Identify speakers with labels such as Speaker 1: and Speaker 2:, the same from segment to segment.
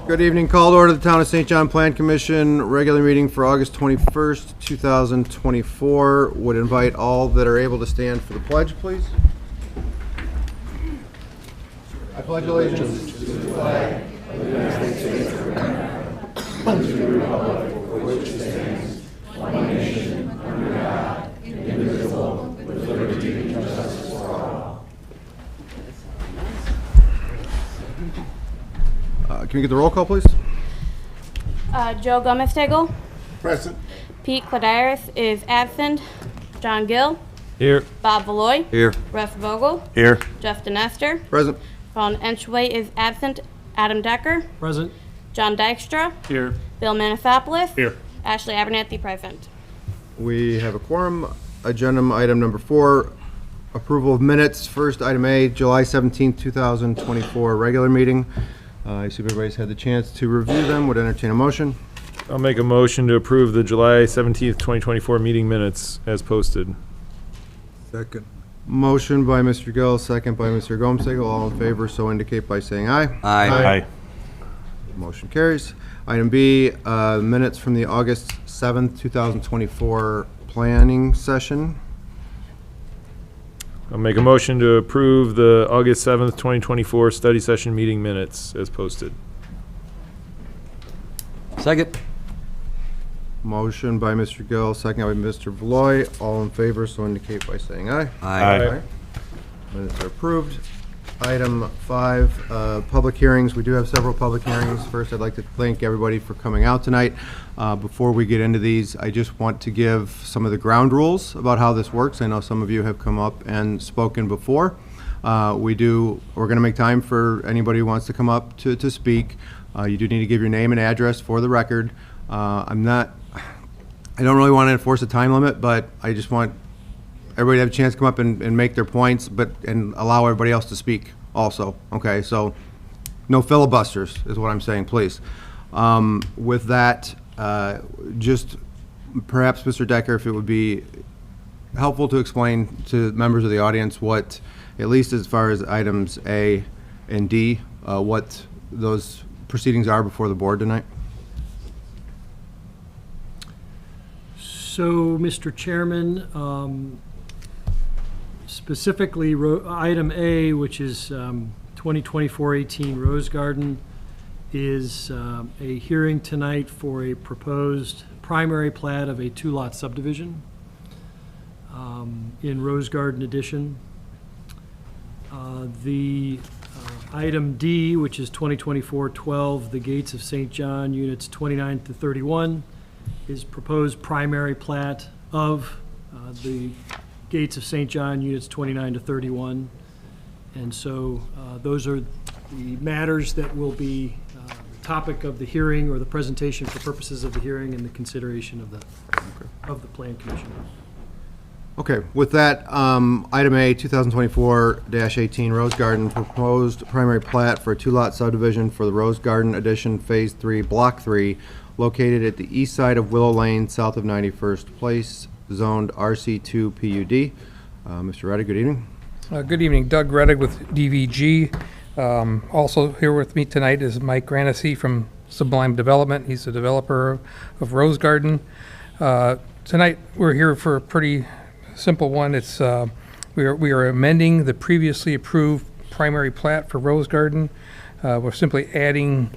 Speaker 1: Good evening. Called order to the Town of St. John Plan Commission regular meeting for August 21st, 2024. Would invite all that are able to stand for the pledge, please. I pledge allegiance to the flag of the United States of America, and to the republic for which it stands, one nation, under God, indivisible, with liberty and justice for all. Can we get the roll call, please?
Speaker 2: Joe Gomez-Tegel.
Speaker 1: Present.
Speaker 2: Pete Cladaris is absent. John Gill.
Speaker 3: Here.
Speaker 2: Bob Valoy.
Speaker 3: Here.
Speaker 2: Russ Vogel.
Speaker 3: Here.
Speaker 2: Justin Nestor.
Speaker 1: Present.
Speaker 2: Ron Enchway is absent. Adam Decker.
Speaker 3: Present.
Speaker 2: John Dykstra.
Speaker 3: Here.
Speaker 2: Bill Manasopoulos.
Speaker 3: Here.
Speaker 2: Ashley Abernathy present.
Speaker 1: We have a quorum. Agenda item number 4, approval of minutes. First, item A, July 17th, 2024, regular meeting. I assume everybody's had the chance to review them. Would entertain a motion.
Speaker 3: I'll make a motion to approve the July 17th, 2024 meeting minutes as posted.
Speaker 4: Second.
Speaker 1: Motion by Mr. Gill, second by Mr. Gomez-Tegel. All in favor, so indicate by saying aye.
Speaker 3: Aye.
Speaker 1: Motion carries. Item B, minutes from the August 7th, 2024 planning session.
Speaker 3: I'll make a motion to approve the August 7th, 2024 study session meeting minutes as posted.
Speaker 4: Second.
Speaker 1: Motion by Mr. Gill, second by Mr. Valoy. All in favor, so indicate by saying aye.
Speaker 3: Aye.
Speaker 1: Minutes are approved. Item 5, public hearings. We do have several public hearings. First, I'd like to thank everybody for coming out tonight. Before we get into these, I just want to give some of the ground rules about how this works. I know some of you have come up and spoken before. We're going to make time for anybody who wants to come up to speak. You do need to give your name and address for the record. I don't really want to enforce a time limit, but I just want everybody to have a chance to come up and make their points, and allow everybody else to speak also. Okay, so no filibusters is what I'm saying, please. With that, just perhaps Mr. Decker, if it would be helpful to explain to members of the audience what, at least as far as items A and D, what those proceedings are before the board tonight.
Speaker 5: So, Mr. Chairman, specifically item A, which is 2024-18 Rose Garden, is a hearing tonight for a proposed primary plat of a 2-lot subdivision in Rose Garden Edition. The item D, which is 2024-12, the Gates of St. John, units 29 to 31, is proposed primary plat of the Gates of St. John, units 29 to 31. And so those are the matters that will be the topic of the hearing, or the presentation for purposes of the hearing and the consideration of the Plan Commission.
Speaker 1: Okay, with that, item A, 2024-18 Rose Garden, proposed primary plat for a 2-lot subdivision for the Rose Garden Addition Phase 3, Block 3, located at the east side of Willow Lane, south of 91st Place, zoned RC2 PUD. Mr. Reddick, good evening.
Speaker 6: Good evening, Doug Reddick with DVG. Also here with me tonight is Mike Granissi from Sublime Development. He's the developer of Rose Garden. Tonight we're here for a pretty simple one. It's we are amending the previously approved primary plat for Rose Garden. We're simply adding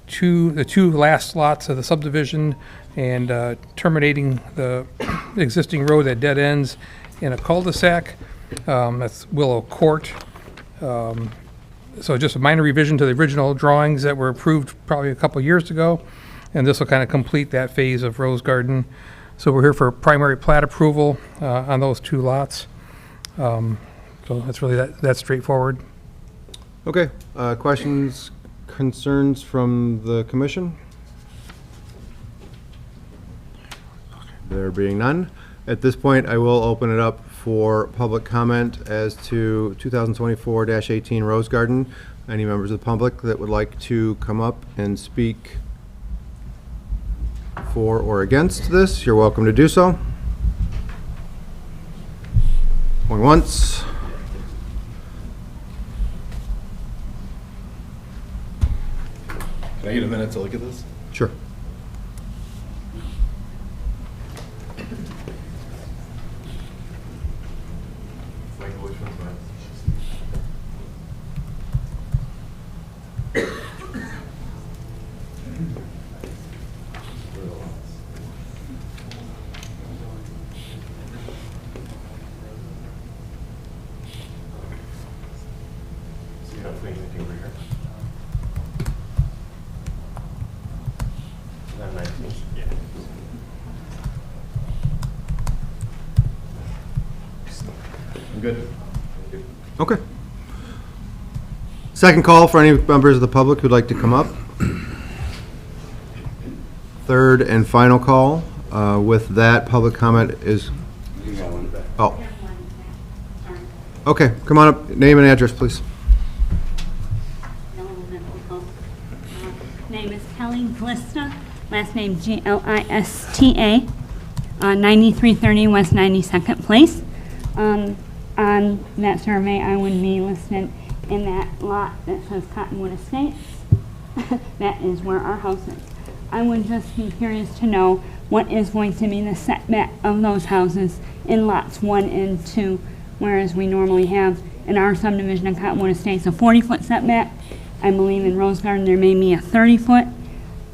Speaker 6: the two last lots of the subdivision and terminating the existing road that dead ends in a cul-de-sac. That's Willow Court. So just a minor revision to the original drawings that were approved probably a couple years ago, and this will kind of complete that phase of Rose Garden. So we're here for primary plat approval on those 2 lots. So that's really that straightforward.
Speaker 1: Okay, questions, concerns from the commission? There being none, at this point I will open it up for public comment as to 2024-18 Rose Garden. Any members of the public that would like to come up and speak for or against this, you're welcome to do so. Going once.
Speaker 7: Can I get a minute to look at this?
Speaker 1: Sure.
Speaker 7: I'm good.
Speaker 1: Okay. Second call for any members of the public who'd like to come up. Third and final call. With that, public comment is, oh. Okay, come on up, name and address, please.
Speaker 8: Name is Kelly Glista, last name Glista, 9330 West 92nd Place. On that survey, I would be listed in that lot that says Cottonwood Estates. That is where our house is. I would just be curious to know what is going to be the setback of those houses in lots 1 and 2, whereas we normally have in our subdivision in Cottonwood Estates a 40-foot setback. I believe in Rose Garden there may be a 30-foot.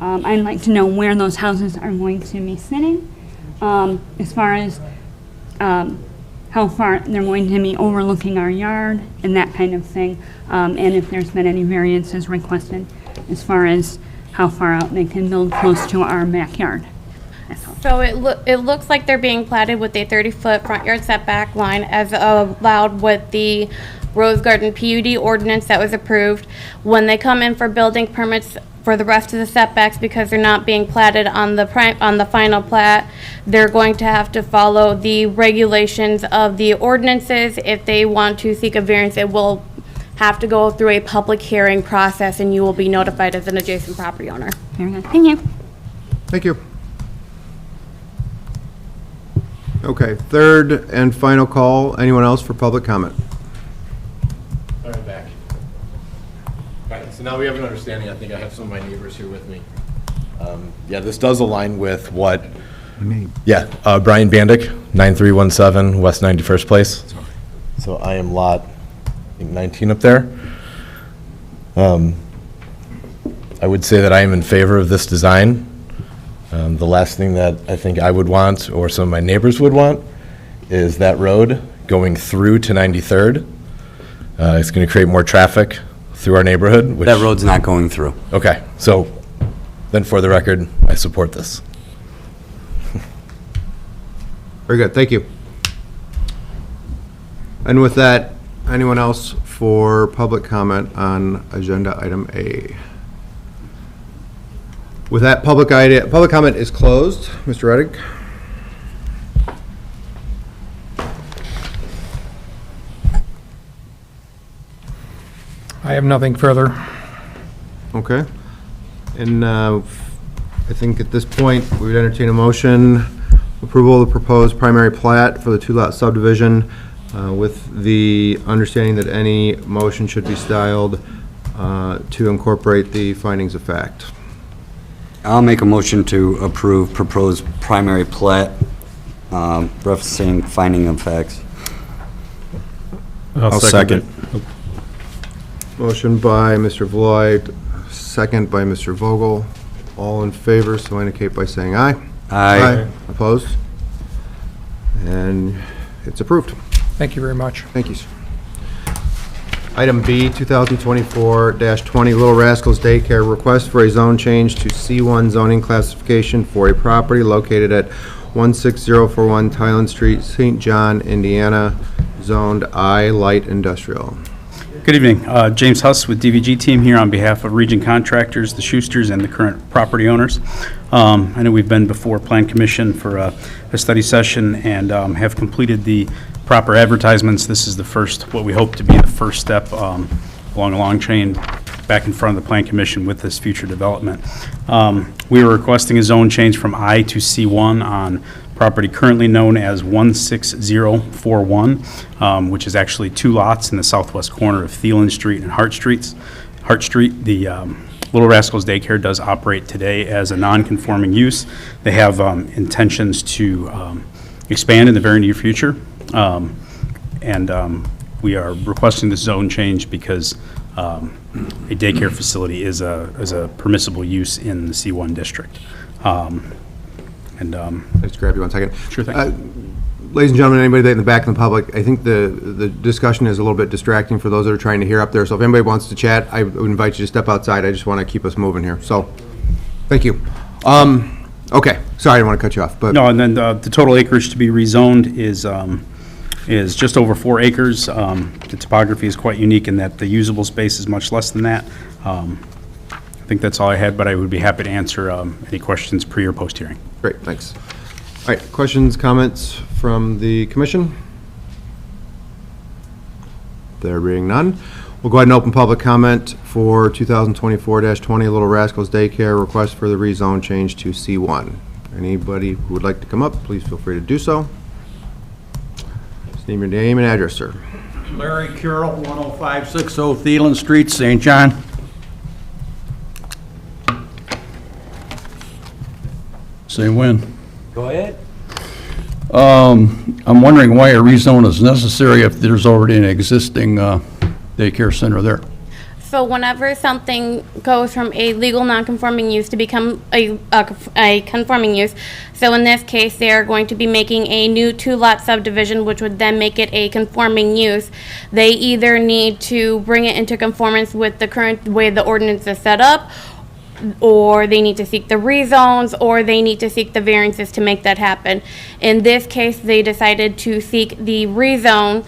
Speaker 8: I'd like to know where those houses are going to be sitting, as far as how far they're going to be overlooking our yard and that kind of thing, and if there's been any variances requested as far as how far out they can build close to our backyard. That's all.
Speaker 2: So it looks like they're being platted with a 30-foot front yard setback line as allowed with the Rose Garden PUD ordinance that was approved. When they come in for building permits for the rest of the setbacks, because they're not being platted on the final plat, they're going to have to follow the regulations of the ordinances. If they want to seek a variance, it will have to go through a public hearing process, and you will be notified as an adjacent property owner.
Speaker 8: Very good. Thank you.
Speaker 1: Thank you. Okay, third and final call. Anyone else for public comment?
Speaker 7: All right, back. All right, so now we have an understanding. I think I have some of my neighbors here with me. Yeah, this does align with what, yeah, Brian Bandick, 9317 West 91st Place. So I am lot, I think, 19 up there. I would say that I am in favor of this design. The last thing that I think I would want, or some of my neighbors would want, is that road going through to 93rd. It's going to create more traffic through our neighborhood. Which,
Speaker 9: That road's not going through.
Speaker 7: okay, so then for the record, I support this.
Speaker 1: Very good, thank you. And with that, anyone else for public comment on agenda item A? With that, public comment is closed. Mr. Reddick?
Speaker 6: I have nothing further.
Speaker 1: Okay. And I think at this point, we would entertain a motion, approval of the proposed primary plat for the two-lot subdivision, with the understanding that any motion should be styled to incorporate the findings of fact.
Speaker 9: I'll make a motion to approve proposed primary plat, referencing finding of facts.
Speaker 3: I'll second it.
Speaker 1: Motion by Mr. Vloyd, second by Mr. Vogel. All in favor, so indicate by saying aye.
Speaker 9: Aye.
Speaker 1: Opposed? And it's approved.
Speaker 6: Thank you very much.
Speaker 1: Thank you, sir. Item B, 2024-20, Little Rascals Daycare, request for a zone change to C1 zoning classification for a property located at 16041 Tyland Street, St. John, Indiana, zoned I Light Industrial.
Speaker 10: Good evening. James Huss with DVG Team here on behalf of Region Contractors, the Schusters, and the current property owners. I know we've been before Plan Commission for a study session and have completed the proper advertisements. This is the first, what we hope to be the first step along a long chain back in front of the Plan Commission with this future development. We are requesting a zone change from I to C1 on property currently known as 16041, which is actually two lots in the southwest corner of Thielen Street and Hart Street. The Little Rascals Daycare does operate today as a non-conforming use. They have intentions to expand in the very near future. And we are requesting this zone change because a daycare facility is a permissible use in the C1 district.
Speaker 1: Just grab you 1 second.
Speaker 10: Sure thing.
Speaker 1: Ladies and gentlemen, anybody in the back in the public, I think the discussion is a little bit distracting for those that are trying to hear up there. So if anybody wants to chat, I would invite you to step outside. I just want to keep us moving here. So, thank you. Okay, sorry, I didn't want to cut you off, but.
Speaker 10: No, and then the total acreage to be rezoned is just over 4 acres. The topography is quite unique in that the usable space is much less than that. I think that's all I had, but I would be happy to answer any questions pre or post hearing.
Speaker 1: Great, thanks. All right, questions, comments from the commission? There being none, we'll go ahead and open public comment for 2024-20 Little Rascals Daycare request for the rezone change to C1. Anybody who would like to come up, please feel free to do so. Just name your name and address, sir.
Speaker 11: Larry Carroll, 10560 Thielen Street, St. John. Say when.
Speaker 4: Go ahead.
Speaker 11: I'm wondering why a rezone is necessary if there's already an existing daycare center there.
Speaker 2: So whenever something goes from a legal non-conforming use to become a conforming use, so in this case, they are going to be making a new 2-lot subdivision, which would then make it a conforming use. They either need to bring it into conformance with the current way the ordinance is set up, or they need to seek the rezones, or they need to seek the variances to make that happen. In this case, they decided to seek the rezone,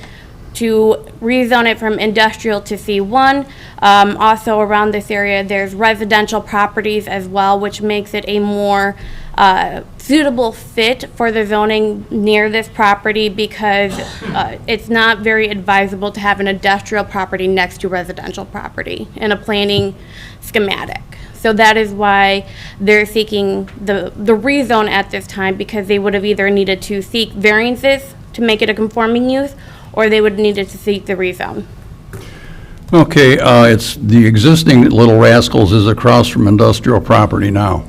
Speaker 2: to rezone it from industrial to C1. Also around this area, there's residential properties as well, which makes it a more suitable fit for the zoning near this property because it's not very advisable to have an industrial property next to residential property in a planning schematic. So that is why they're seeking the rezone at this time, because they would have either needed to seek variances to make it a conforming use, or they would needed to seek the rezone.
Speaker 11: Okay, it's the existing Little Rascals is across from industrial property now.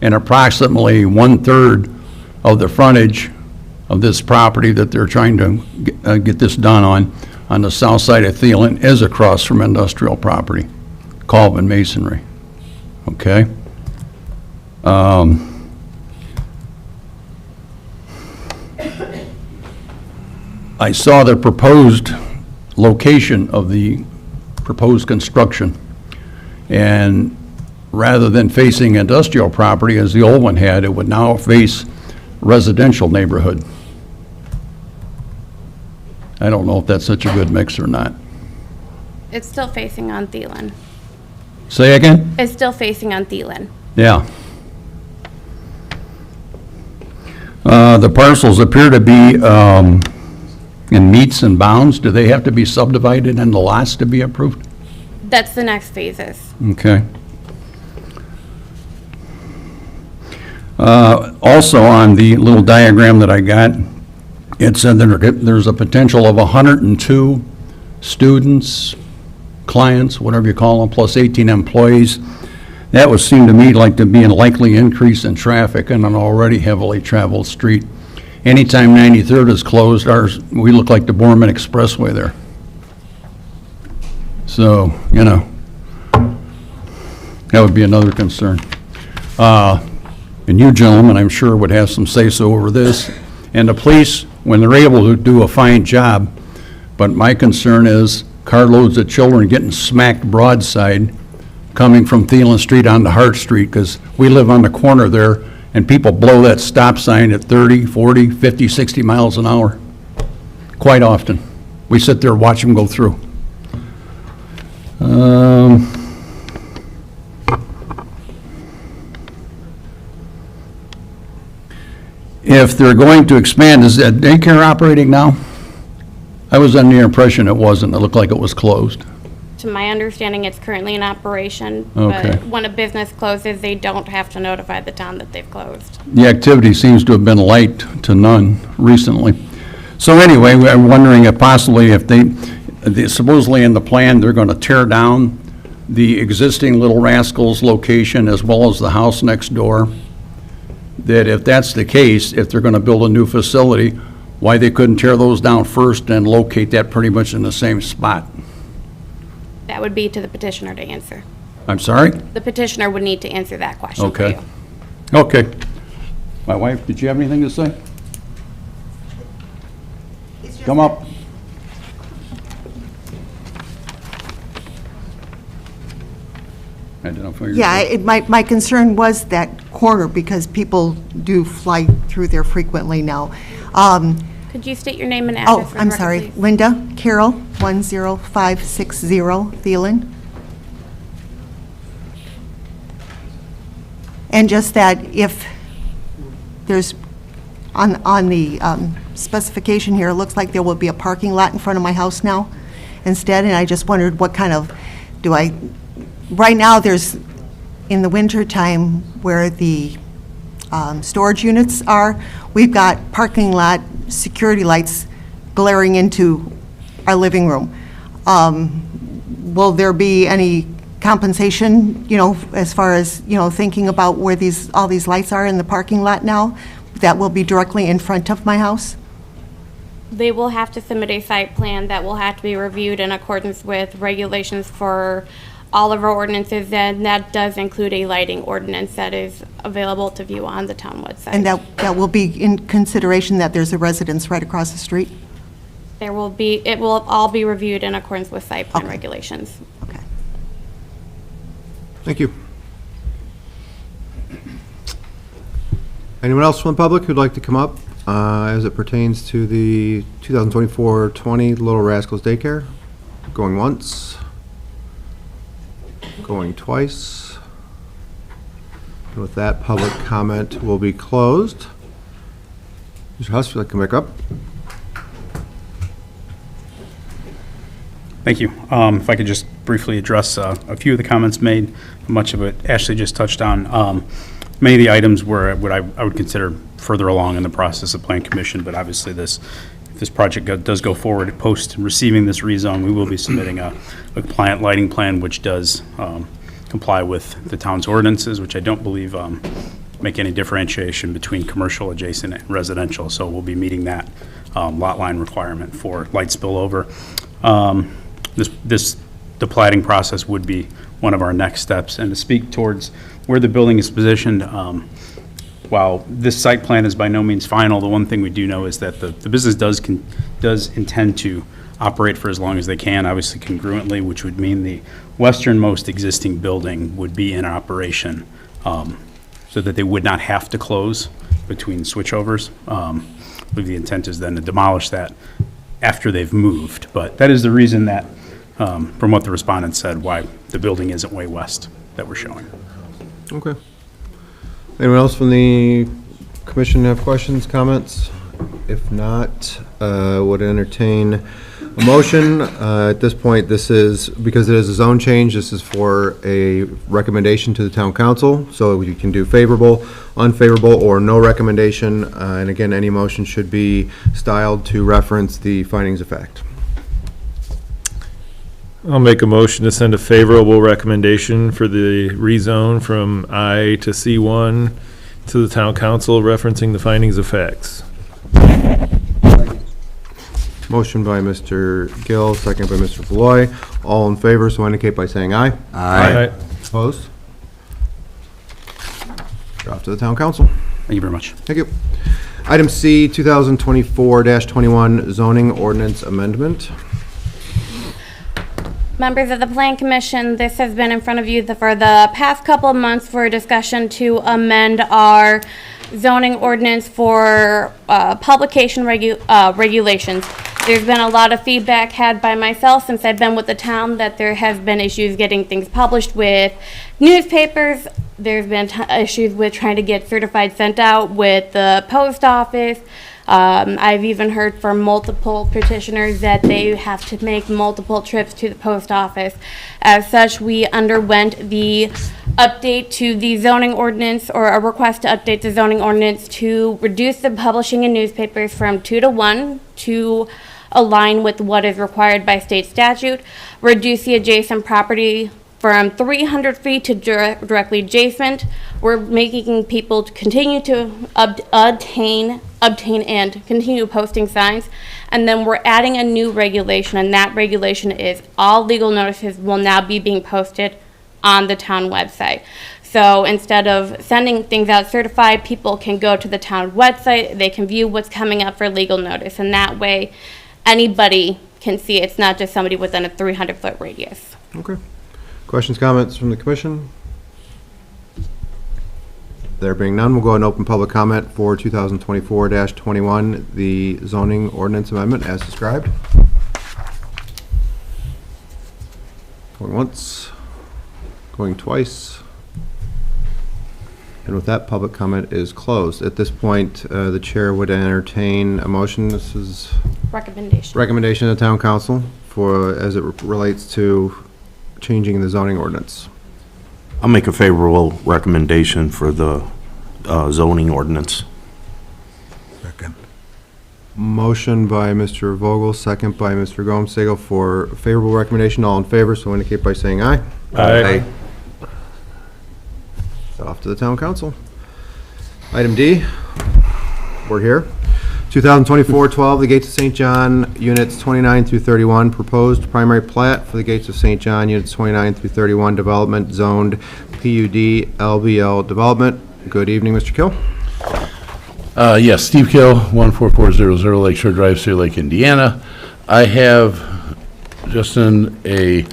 Speaker 11: And approximately 1/3 of the frontage of this property that they're trying to get this done on the south side of Thielen is across from industrial property, Colvin Masonry. Okay? I saw the proposed location of the proposed construction, and rather than facing industrial property as the old one had, it would now face residential neighborhood. I don't know if that's such a good mix or not.
Speaker 2: It's still facing on Thielen.
Speaker 11: Say again?
Speaker 2: It's still facing on Thielen.
Speaker 11: Yeah. The parcels appear to be in meets and bounds. Do they have to be subdivided into lots to be approved?
Speaker 2: That's the next phases.
Speaker 11: Okay. Also, on the little diagram that I got, it said that there's a potential of 102 students, clients, whatever you call them, plus 18 employees. That would seem to me like to be a likely increase in traffic on an already heavily traveled street. Anytime 93rd is closed, we look like the Borman Expressway there. So, you know, that would be another concern. And you gentlemen, I'm sure, would have some say-so over this. And the police, when they're able to do a fine job, but my concern is carloads of children getting smacked broadside coming from Thielen Street onto Hart Street, because we live on the corner there, and people blow that stop sign at 30, 40, 50, 60 miles an hour quite often. We sit there and watch them go through. If they're going to expand, is that daycare operating now? I was under the impression it wasn't. It looked like it was closed.
Speaker 2: To my understanding, it's currently in operation.
Speaker 11: Okay.
Speaker 2: But when a business closes, they don't have to notify the town that they've closed.
Speaker 11: The activity seems to have been light to none recently. So anyway, I'm wondering if possibly if they supposedly in the plan, they're going to tear down the existing Little Rascals location as well as the house next door, that if that's the case, if they're going to build a new facility, why they couldn't tear those down first and locate that pretty much in the same spot?
Speaker 2: That would be to the petitioner to answer.
Speaker 11: I'm sorry?
Speaker 2: The petitioner would need to answer that question for
Speaker 11: Okay.
Speaker 2: you.
Speaker 11: Okay. My wife, did you have anything to say? Come up. Identify yourself.
Speaker 12: Yeah, my concern was that corner because people do fly through there frequently now.
Speaker 2: Could you state your name and
Speaker 12: Oh,
Speaker 2: address for the
Speaker 12: I'm
Speaker 2: record,
Speaker 12: sorry.
Speaker 2: please?
Speaker 12: Linda Carroll, 10560 Thielen. And just that if there's, on the specification here, it looks like there will be a parking lot in front of my house now instead, and I just wondered what kind of, right now, there's, in the winter time where the storage units are, we've got parking lot security lights glaring into our living room. Will there be any compensation, as far as, thinking about where all these lights are in the parking lot now, that will be directly in front of my house?
Speaker 2: They will have to submit a site plan that will have to be reviewed in accordance with regulations for all of our ordinances, and that does include a lighting ordinance that is available to view on the town website.
Speaker 12: And that will be in consideration that there's a residence right across the street?
Speaker 2: It will all be reviewed in accordance with site plan
Speaker 12: Okay.
Speaker 2: regulations.
Speaker 12: Okay.
Speaker 1: Thank you. Anyone else from the public who'd like to come up as it pertains to the 2024-20 Little Rascals Daycare? Going once? Going twice? And with that, public comment will be closed. Mr. Huss, would you like to come back up?
Speaker 10: Thank you. If I could just briefly address a few of the comments made, much of it Ashley just touched on. Many of the items were what I would consider further along in the process of Plan Commission, but obviously if this project does go forward post receiving this rezone, we will be submitting a compliant lighting plan which does comply with the town's ordinances, which I don't believe make any differentiation between commercial, adjacent, and residential. So we'll be meeting that lot line requirement for light spillover. The plating process would be one of our next steps. And to speak towards where the building is positioned, while this site plan is by no means final, the one thing we do know is that the business does intend to operate for as long as they can, obviously congruently, which would mean the westernmost existing building would be in operation, so that they would not have to close between switchovers. I believe the intent is then to demolish that after they've moved. But that is the reason that, from what the respondent said, why the building isn't way west that we're showing.
Speaker 1: Okay. Anyone else from the commission have questions, comments? If not, would entertain a motion. At this point, this is, because it is a zone change, this is for a recommendation to the town council. So you can do favorable, unfavorable, or no recommendation. And again, any motion should be styled to reference the findings of fact.
Speaker 3: I'll make a motion to send a favorable recommendation for the rezone from I to C1 to the town council referencing the findings of facts.
Speaker 1: Motion by Mr. Gill, second by Mr. Beloy. All in favor, so indicate by saying aye.
Speaker 9: Aye.
Speaker 1: Opposed? Drop to the town council.
Speaker 10: Thank you very much.
Speaker 1: Thank you. Item C, 2024-21 zoning ordinance amendment.
Speaker 2: Members of the Plan Commission, this has been in front of you for the past couple of months for a discussion to amend our zoning ordinance for publication regulations. There's been a lot of feedback had by myself since I've been with the town that there has been issues getting things published with newspapers. There's been issues with trying to get certified sent out with the post office. I've even heard from multiple petitioners that they have to make multiple trips to the post office. As such, we underwent the update to the zoning ordinance, or a request to update the zoning ordinance to reduce the publishing in newspapers from 2 to 1 to align with what is required by state statute, reduce the adjacent property from 300 feet to directly adjacent. We're making people to continue to obtain and continue posting signs. And then we're adding a new regulation, and that regulation is all legal notices will now be being posted on the town website. So instead of sending things out certified, people can go to the town website, they can view what's coming up for legal notice, and that way anybody can see it's not just somebody within a 300-foot radius.
Speaker 1: Okay. Questions, comments from the commission? There being none, we'll go ahead and open public comment for 2024-21, the zoning ordinance amendment as described. Going once, going twice. And with that, public comment is closed. At this point, the chair would entertain a motion. This is recommendation of the town council for, as it relates to changing the zoning ordinance.
Speaker 13: I'll make a favorable recommendation for the zoning ordinance.
Speaker 4: Second.
Speaker 1: Motion by Mr. Vogel, second by Mr. Gomstagel for favorable recommendation. All in favor, so indicate by saying aye.
Speaker 3: Aye.
Speaker 1: Off to the town council. Item D, we're here. 2024-12, the Gates of St. John, units 29 through 31, proposed primary plat for the Gates of St. John, units 29 through 31, development zoned PUD LBL development. Good evening, Mr. Kill.
Speaker 11: Yes, Steve Kill, 14400 Lakeshore Drive, Clear Lake, Indiana. I have just a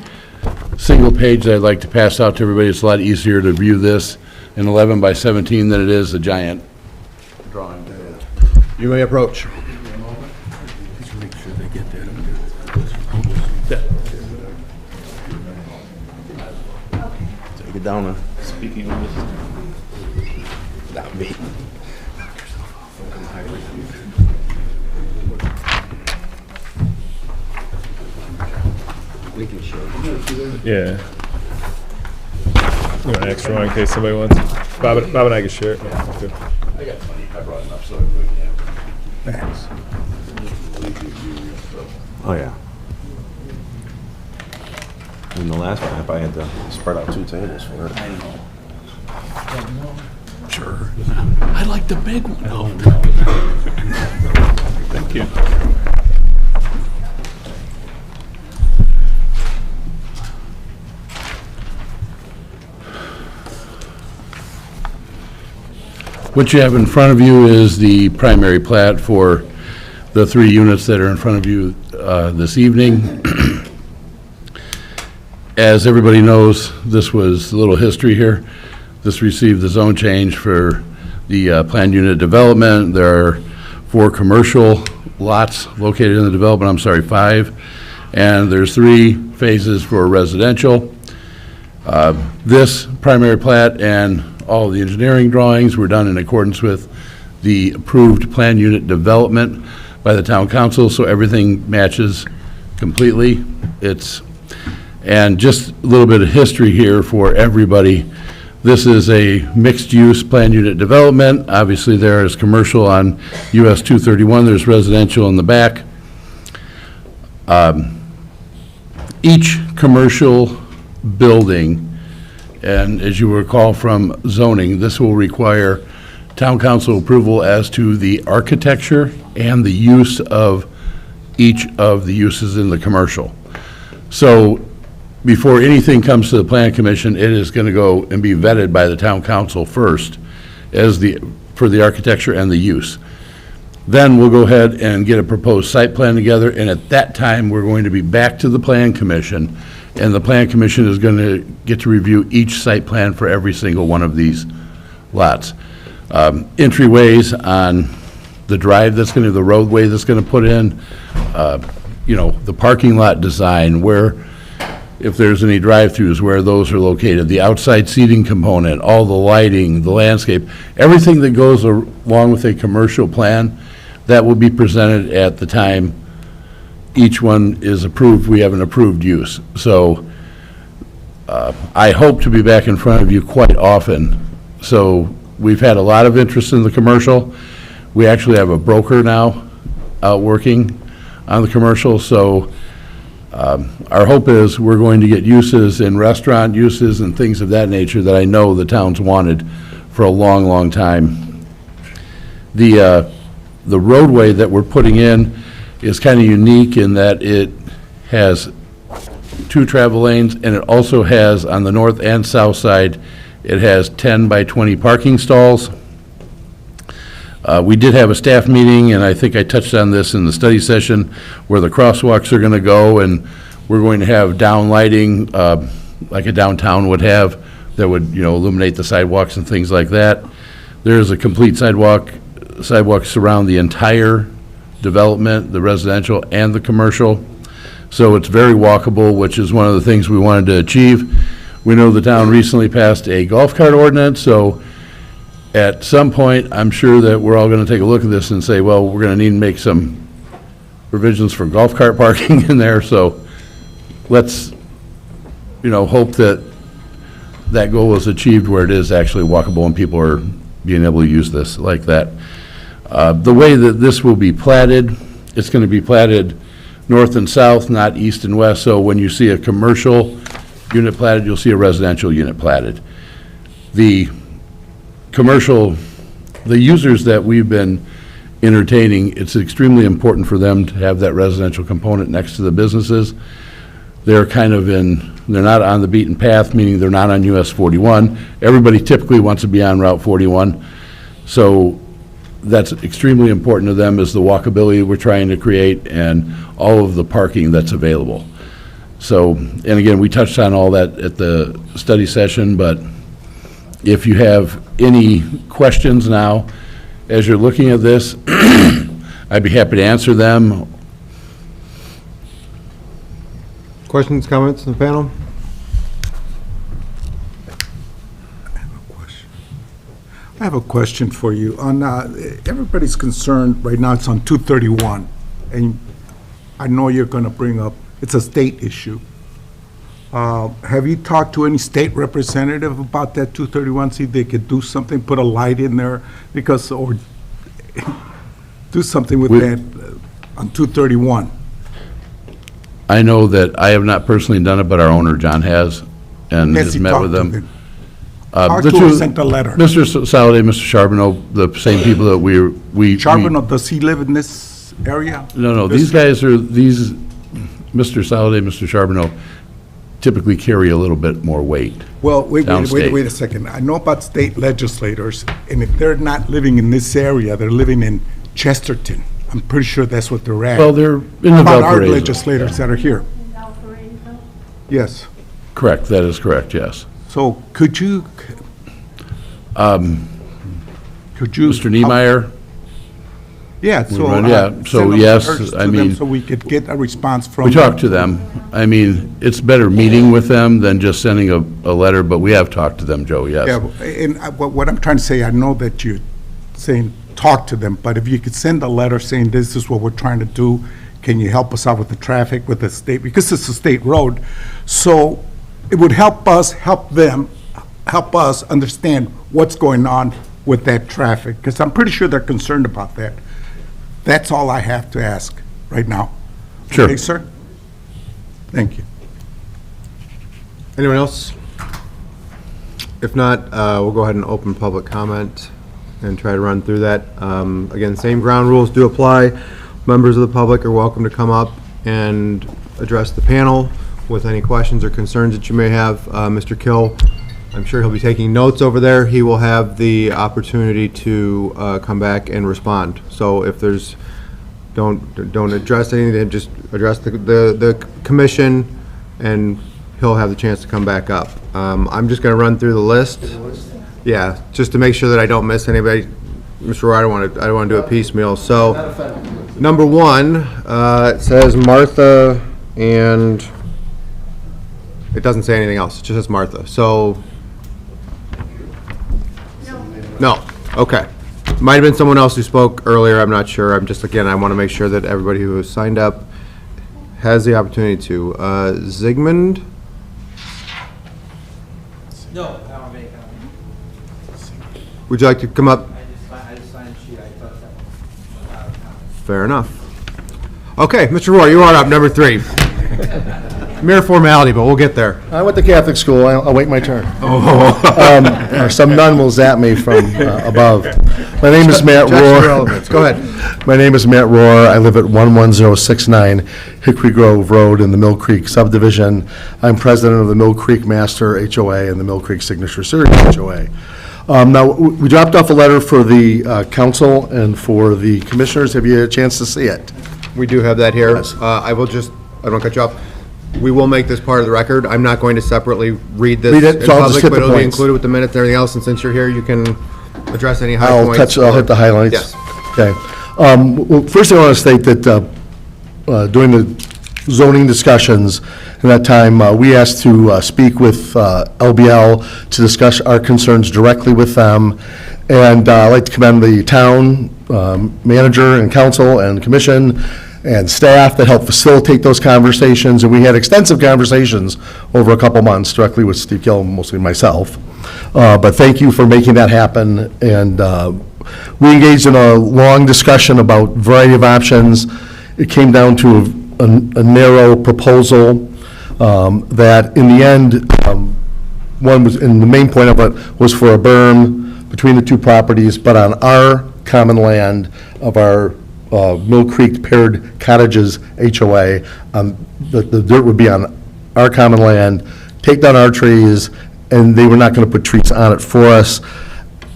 Speaker 11: single page that I'd like to pass out to everybody. It's a lot easier to view this in 11 by 17 than it is a giant drawing.
Speaker 1: You may approach.
Speaker 13: Take it down. Speaking of this. That me.
Speaker 9: We can share.
Speaker 3: Yeah. You want an extra one in case somebody wants? Bob and I can share it. Yeah, that's good.
Speaker 11: I got plenty. I brought enough so everybody can have.
Speaker 4: Thanks.
Speaker 13: Oh, yeah. In the last map, I had to spread out 2 tables for it.
Speaker 11: Sure. I like the big one. Oh.
Speaker 3: Thank you.
Speaker 11: What you have in front of you is the primary plat for the 3 units that are in front of you this evening. As everybody knows, this was a little history here. This received the zone change for the planned unit development. There are 4 commercial lots located in the development, I'm sorry, 5. And there's 3 phases for residential. This primary plat and all of the engineering drawings were done in accordance with the approved planned unit development by the town council, so everything matches completely. And just a little bit of history here for everybody. This is a mixed-use planned unit development. Obviously, there is commercial on US 231. There's residential in the back. Each commercial building, and as you recall from zoning, this will require town council approval as to the architecture and the use of each of the uses in the commercial. So before anything comes to the plan commission, it is going to go and be vetted by the town council first for the architecture and the use. Then we'll go ahead and get a proposed site plan together, and at that time, we're going to be back to the plan commission, and the plan commission is going to get to review each site plan for every single one of these lots. Entryways on the drive that's going to, the roadway that's going to put in, the parking lot design, where, if there's any drive-throughs, where those are located, the outside seating component, all the lighting, the landscape, everything that goes along with a commercial plan, that will be presented at the time each one is approved, we have an approved use. So I hope to be back in front of you quite often. So we've had a lot of interest in the commercial. We actually have a broker now out working on the commercial, so Our hope is we're going to get uses in restaurant uses and things of that nature that I know the town's wanted for a long, long time. The roadway that we're putting in is kind of unique in that it has 2 travel lanes, and it also has, on the north and south side, it has 10 by 20 parking stalls. We did have a staff meeting, and I think I touched on this in the study session, where the crosswalks are going to go, and we're going to have down lighting, like a downtown would have, that would, illuminate the sidewalks and things like that. There is a complete sidewalks surround the entire development, the residential and the commercial. So it's very walkable, which is one of the things we wanted to achieve. We know the town recently passed a golf cart ordinance, so at some point, I'm sure that we're all going to take a look at this and say, well, we're going to need to make some provisions for golf cart parking in there, so let's, hope that that goal is achieved where it is actually walkable and people are being able to use this like that. The way that this will be platted, it's going to be platted north and south, not east and west, so when you see a commercial unit platted, you'll see a residential unit platted. The commercial, the users that we've been entertaining, it's extremely important for them to have that residential component next to the businesses. They're they're not on the beaten path, meaning they're not on US 41. Everybody typically wants to be on Route 41. So that's extremely important to them, is the walkability we're trying to create and all of the parking that's available. So, and again, we touched on all that at the study session, but if you have any questions now, as you're looking at this, I'd be happy to answer them.
Speaker 1: Questions, comments from the panel?
Speaker 4: I have a question for you. On everybody's concerned right now, it's on 231, and I know you're going to bring up, it's a state issue. Have you talked to any state representative about that 231, see if they could do something, put a light in there, or do something with that on 231?
Speaker 11: I know that I have not personally done it, but our owner, John, has, and
Speaker 4: Has
Speaker 11: has
Speaker 4: he
Speaker 11: met
Speaker 4: talked
Speaker 11: with
Speaker 4: to
Speaker 11: them.
Speaker 4: them? Talked to or sent a letter?
Speaker 11: Mr. Saladay, Mr. Charbonneau, the same people that we.
Speaker 4: Charbonneau, does he live in this area?
Speaker 11: No, these guys are, Mr. Saladay, Mr. Charbonneau typically carry a little bit more weight.
Speaker 4: Well, wait
Speaker 11: downstate.
Speaker 4: a second. I know about state legislators, and if they're not living in this area, they're living in Chesterton. I'm pretty sure that's what they're at.
Speaker 11: Well, they're in the
Speaker 4: How about our
Speaker 11: Valparaiso.
Speaker 4: legislators that are here? Yes.
Speaker 11: Correct, that is correct, yes.
Speaker 4: So could you?
Speaker 11: Mr. Niemeyer?
Speaker 4: Yeah,
Speaker 11: We
Speaker 4: so.
Speaker 11: run- yeah, so
Speaker 4: send a
Speaker 11: yes,
Speaker 4: letter to
Speaker 11: I
Speaker 4: them
Speaker 11: mean-
Speaker 4: So we could get a response from.
Speaker 11: We talked to them. I mean, it's better meeting with them than just sending a letter, but we have talked to them, Joe, yes.
Speaker 4: Yeah, and what I'm trying to say, I know that you're saying, talk to them, but if you could send a letter saying, this is what we're trying to do, can you help us out with the traffic, with the state, because it's a state road. So it would help us, help them, help us understand what's going on with that traffic, because I'm pretty sure they're concerned about that. That's all I have to ask right now.
Speaker 11: Sure.
Speaker 4: Okay, sir? Thank you.
Speaker 1: Anyone else? If not, we'll go ahead and open public comment and try to run through that. Again, same ground rules do apply. Members of the public are welcome to come up and address the panel with any questions or concerns that you may have. Mr. Kill, I'm sure he'll be taking notes over there. He will have the opportunity to come back and respond. So if there's, don't address anything, just address the commission, and he'll have the chance to come back up. I'm just going to run through the list. Yeah, just to make sure that I don't miss anybody. Mr. Roy, I don't want to do a piecemeal. So, number one, it says Martha, and it doesn't say anything else. It just says Martha. So, no. Okay. Might have been someone else who spoke earlier. I'm not sure. I'm just, again, I want to make sure that everybody who has signed up has the opportunity to. Zygmunt?
Speaker 14: No, I don't make
Speaker 1: Would you like to come up?
Speaker 14: I just signed a sheet, I thought that was
Speaker 1: Fair enough. Okay, Mr. Roy, you are up, number 3. Mere formality, but we'll get there.
Speaker 15: I went to Catholic school, I'll wait my turn. Or some nun will zap me from above. My name is Matt
Speaker 1: Check your
Speaker 15: Rohr.
Speaker 1: relevance. Go ahead.
Speaker 15: My name is Matt Rohr. I live at 11069 Hickory Grove Road in the Mill Creek subdivision. I'm president of the Mill Creek Master HOA and the Mill Creek Signature Series HOA. Now, we dropped off a letter for the council and for the commissioners. Have you had a chance to see it?
Speaker 1: We do have that here.
Speaker 15: Yes.
Speaker 1: I don't cut you off. We will make this part of the record. I'm not going to separately read this
Speaker 15: Read it,
Speaker 1: in
Speaker 15: so I'll just
Speaker 1: public,
Speaker 15: hit
Speaker 1: but
Speaker 15: the
Speaker 1: it'll be
Speaker 15: points.
Speaker 1: included with the minutes and everything else, and since you're here, you can address any high points.
Speaker 15: I'll hit the highlights.
Speaker 1: Yes.
Speaker 15: Okay. Well, first I want to state that during the zoning discussions, at that time, we asked to speak with LBL to discuss our concerns directly with them. And I'd like to commend the town manager and council and commission and staff that helped facilitate those conversations. And we had extensive conversations over a couple months directly with Steve Gill, mostly myself. But thank you for making that happen. And we engaged in a long discussion about a variety of options. It came down to a narrow proposal that in the end, one was, and the main point of it was for a berm between the two properties, but on our common land of our Mill Creek Paired Cottages HOA, the dirt would be on our common land, take down our trees, and they were not going to put trees on it for us.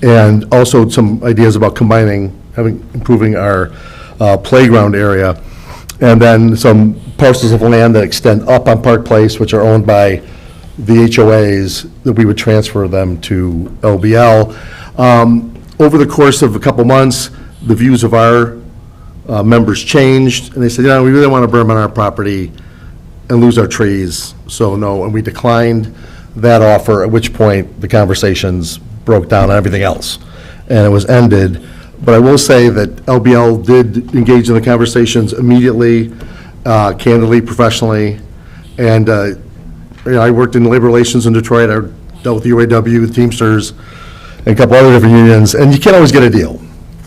Speaker 15: And also some ideas about improving our playground area. And then some parcels of land that extend up on Park Place, which are owned by the HOAs, that we would transfer them to LBL. Over the course of a couple months, the views of our members changed, and they said, we really want to berm on our property and lose our trees, so no, and we declined that offer, at which point the conversations broke down on everything else, and it was ended. But I will say that LBL did engage in the conversations immediately, candidly, professionally, and I worked in labor relations in Detroit. I dealt with the UAW, the Teamsters, and a couple other different unions, and you can't always get a deal,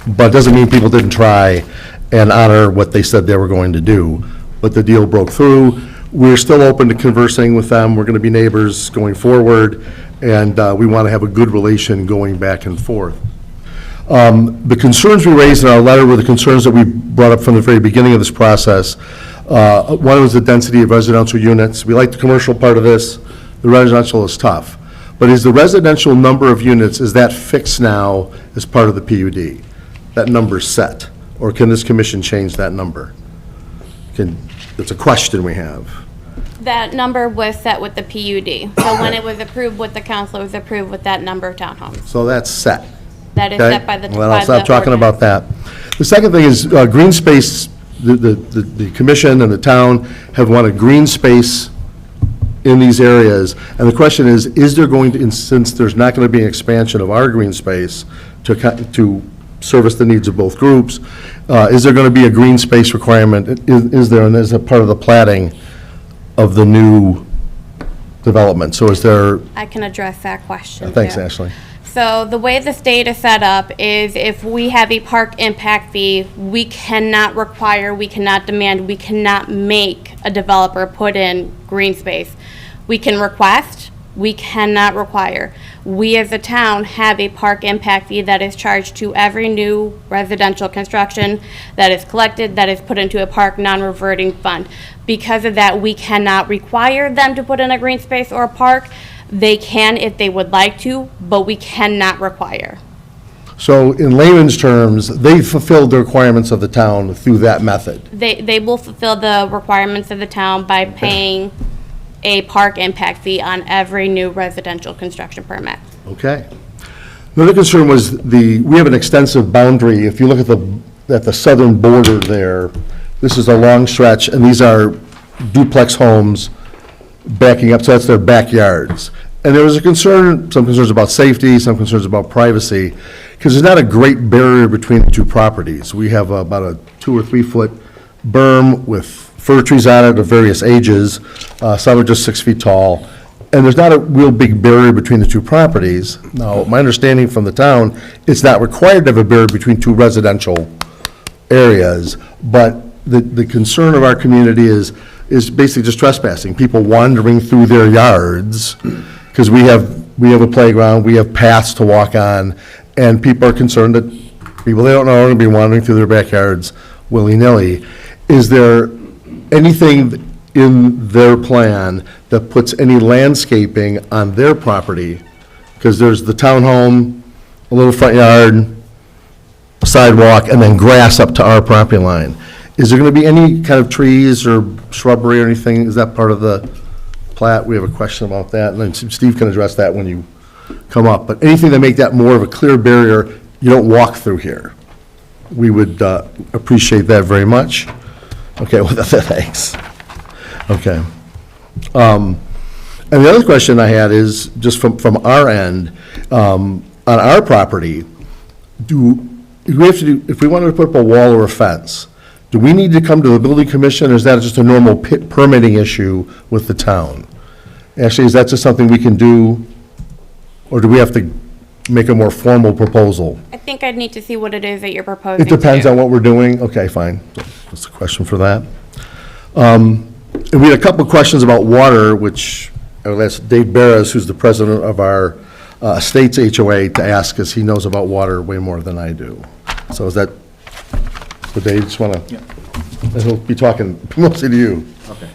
Speaker 15: but it doesn't mean people didn't try and honor what they said they were going to do. But the deal broke through. We're still open to conversing with them. We're going to be neighbors going forward, and we want to have a good relation going back and forth. The concerns we raised in our letter were the concerns that we brought up from the very beginning of this process. One was the density of residential units. We like the commercial part of this. The residential is tough. But is the residential number of units, is that fixed now as part of the PUD? That number's set? Or can this commission change that number? It's a question we have.
Speaker 2: That number was set with the PUD. So when it was approved with the council, it was approved with that number of townhomes.
Speaker 15: So that's set.
Speaker 2: That is
Speaker 15: Okay?
Speaker 2: set by the.
Speaker 15: Well,
Speaker 2: by
Speaker 15: I'll stop
Speaker 2: the
Speaker 15: talking
Speaker 2: ordinance.
Speaker 15: about that. The second thing is green space, the commission and the town have wanted green space in these areas. And the question is there going to, since there's not going to be an expansion of our green space to service the needs of both groups, is there going to be a green space requirement? Is there, and is it part of the platting of the new development? So is there?
Speaker 2: I can address that question.
Speaker 15: Thanks,
Speaker 2: too.
Speaker 15: Ashley.
Speaker 2: So the way the state is set up is if we have a park impact fee, we cannot require, we cannot demand, we cannot make a developer put in green space. We can request, we cannot require. We as a town have a park impact fee that is charged to every new residential construction that is collected, that is put into a park non-reverting fund. Because of that, we cannot require them to put in a green space or a park. They can if they would like to, but we cannot require.
Speaker 15: So in layman's terms, they fulfilled the requirements of the town through that method.
Speaker 2: They will fulfill the requirements of the town by paying a park impact fee on every new residential construction permit.
Speaker 15: Okay. Another concern was we have an extensive boundary. If you look at the southern border there, this is a long stretch, and these are duplex homes backing up, so that's their backyards. And there was some concerns about safety, some concerns about privacy, because there's not a great barrier between the two properties. We have about a 2 or 3 foot berm with fir trees on it of various ages. Some are just 6 feet tall. And there's not a real big barrier between the two properties. Now, my understanding from the town, it's not required to have a barrier between two residential areas, but the concern of our community is is basically just trespassing, people wandering through their yards, because we have a playground, we have paths to walk on, and people are concerned that people they don't know are going to be wandering through their backyards willy-nilly. Is there anything in their plan that puts any landscaping on their property? Because there's the townhome, a little front yard, sidewalk, and then grass up to our property line. Is there going to be any kind of trees or shrubbery or anything? Is that part of the plat? We have a question about that, and then Steve can address that when you come up. But anything to make that more of a clear barrier, you don't walk through here. We would appreciate that very much. Okay, well, thanks. Okay. And the other question I had is, just from our end, on our property, do we have to do, if we wanted to put up a wall or a fence, do we need to come to the building commission, or is that just a normal permitting issue with the town? Actually, is that just something we can do, or do we have to make a more formal proposal?
Speaker 2: I think I'd need to see what it is that you're proposing.
Speaker 15: It depends on what we're doing? Okay, fine. That's a question for that. And we had a couple of questions about water, which I will ask Dave Barras, who's the president of our Estates HOA, to ask, because he knows about water way more than I do. So is that, so Dave, just want to, and he'll be talking mostly to you.
Speaker 16: Okay.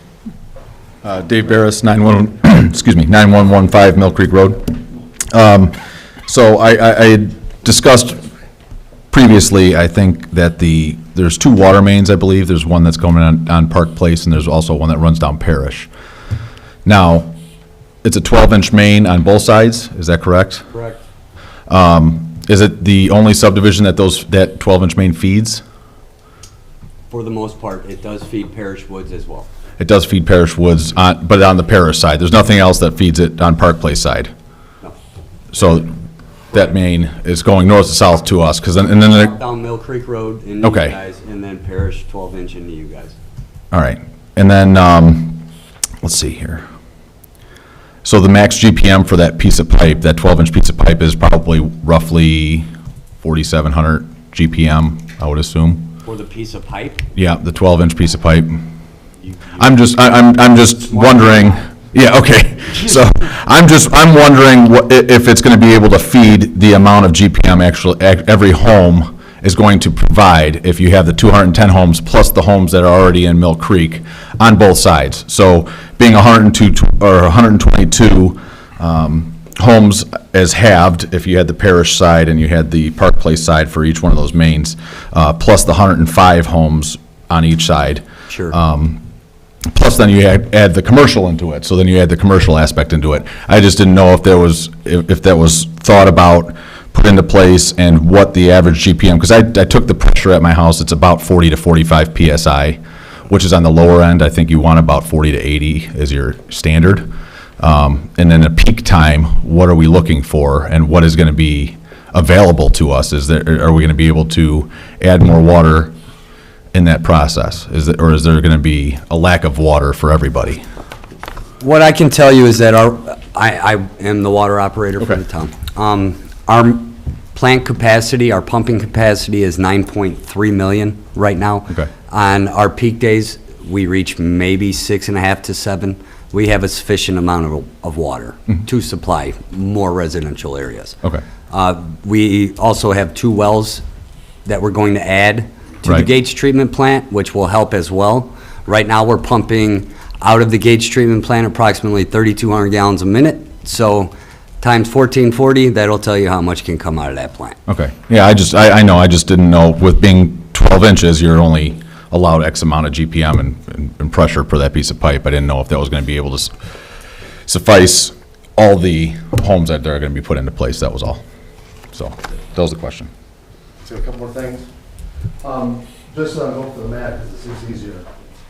Speaker 16: Dave Barras, 9115 Mill Creek Road. So I discussed previously, I think that there's two water mains, I believe. There's one that's going on Park Place, and there's also one that runs down Parish. Now, it's a 12-inch main on both sides, is that correct?
Speaker 9: Correct.
Speaker 16: Is it the only subdivision that that 12-inch main feeds?
Speaker 9: For the most part, it does feed Parish Woods as well.
Speaker 16: It does feed Parish Woods, but on the Parish side. There's nothing else that feeds it on Park Place side.
Speaker 9: No.
Speaker 16: So that main is going north to south to us, because and then
Speaker 9: Down Mill Creek Road into
Speaker 16: Okay.
Speaker 9: you guys, and then Parish 12-inch into you guys.
Speaker 16: all right, and then let's see here. So the max GPM for that piece of pipe, that 12-inch piece of pipe, is probably roughly 4,700 GPM, I would assume.
Speaker 9: For the piece of pipe?
Speaker 16: Yeah, the 12-inch piece of pipe. I'm just wondering. Yeah, okay. So I'm wondering if it's going to be able to feed the amount of GPM every home is going to provide if you have the 210 homes plus the homes that are already in Mill Creek on both sides. So being 102 or 122 homes as halved, if you had the Parish side and you had the Park Place side for each one of those mains, plus the 105 homes on each side.
Speaker 9: Sure.
Speaker 16: Plus then you add the commercial into it, so then you add the commercial aspect into it. I just didn't know if that was thought about, put into place, and what the average GPM, because I took the pressure at my house, it's about 40 to 45 PSI, which is on the lower end. I think you want about 40 to 80 as your standard. And then at peak time, what are we looking for, and what is going to be available to us? Are we going to be able to add more water in that process? Or is there going to be a lack of water for everybody?
Speaker 9: What I can tell you is that I am the water operator for the town. Our plant capacity, our pumping capacity is 9.3 million right now.
Speaker 16: Okay.
Speaker 9: On our peak days, we reach maybe 6.5 to 7. We have a sufficient amount of water to supply more residential areas.
Speaker 16: Okay.
Speaker 9: We also have 2 wells that we're going to add to the
Speaker 16: Right.
Speaker 9: Gates treatment plant, which will help as well. Right now, we're pumping out of the Gates treatment plant approximately 3,200 gallons a minute. So times 1440, that'll tell you how much can come out of that plant.
Speaker 16: Okay. Yeah, I know, I just didn't know, with being 12 inches, you're only allowed X amount of GPM and pressure per that piece of pipe. I didn't know if that was going to be able to suffice all the homes that are going to be put into place, that was all. So, that was the question.
Speaker 15: Say a couple more things. Just so I go for the map, because this is easier,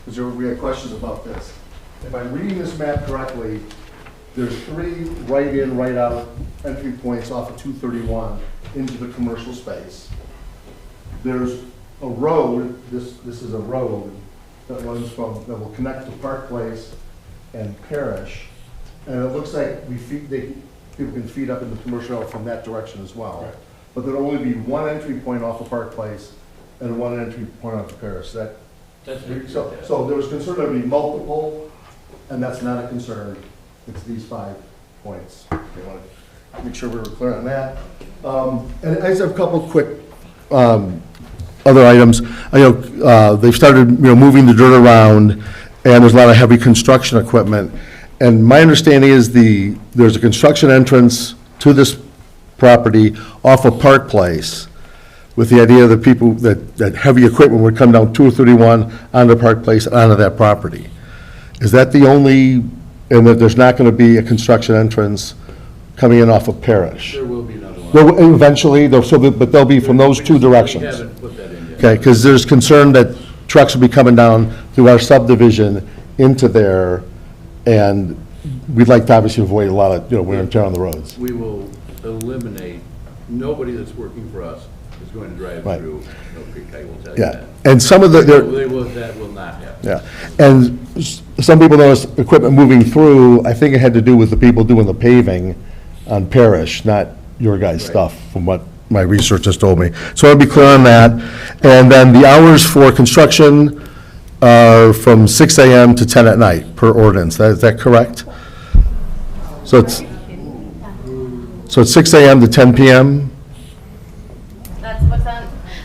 Speaker 15: because we had questions about this. If I'm reading this map correctly, there's 3 right-in, right-out entry points off of 231 into the commercial space. There's a road, this is a road that runs that will connect to Park Place and Parish, and it looks like people can feed up in the commercial from that direction as well. But there'll only be one entry point off of Park Place and one entry point off of Parish. Is that So there was concern there'd be multiple, and that's not a concern. It's these 5 points. I want to make sure we were clear on that. And I just have a couple quick other items. I know they've started, moving the dirt around, and there's a lot of heavy construction equipment. And my understanding is there's a construction entrance to this property off of Park Place, with the idea that people, that heavy equipment would come down 231 onto Park Place, onto that property. Is that the only, and that there's not going to be a construction entrance coming in off of Parish?
Speaker 14: There will be another one.
Speaker 15: Well, eventually, but they'll be from those two directions.
Speaker 14: We haven't put that in yet.
Speaker 15: Okay, because there's concern that trucks will be coming down through our subdivision into there, and we'd like to obviously avoid a lot of, wear and tear on the roads.
Speaker 14: We will eliminate, nobody that's working for us is going to drive
Speaker 15: Right.
Speaker 14: through Mill Creek, I will tell you
Speaker 15: Yeah,
Speaker 14: that.
Speaker 15: and some of
Speaker 14: That will not happen.
Speaker 15: Yeah, and some people noticed equipment moving through, I think it had to do with the people doing the paving on Parish, not your guys' stuff, from what my research has told me. So I'll be clear on that. And then the hours for construction are from 6 AM to 10 at night per ordinance. Is that correct? So it's 6 AM to 10 PM?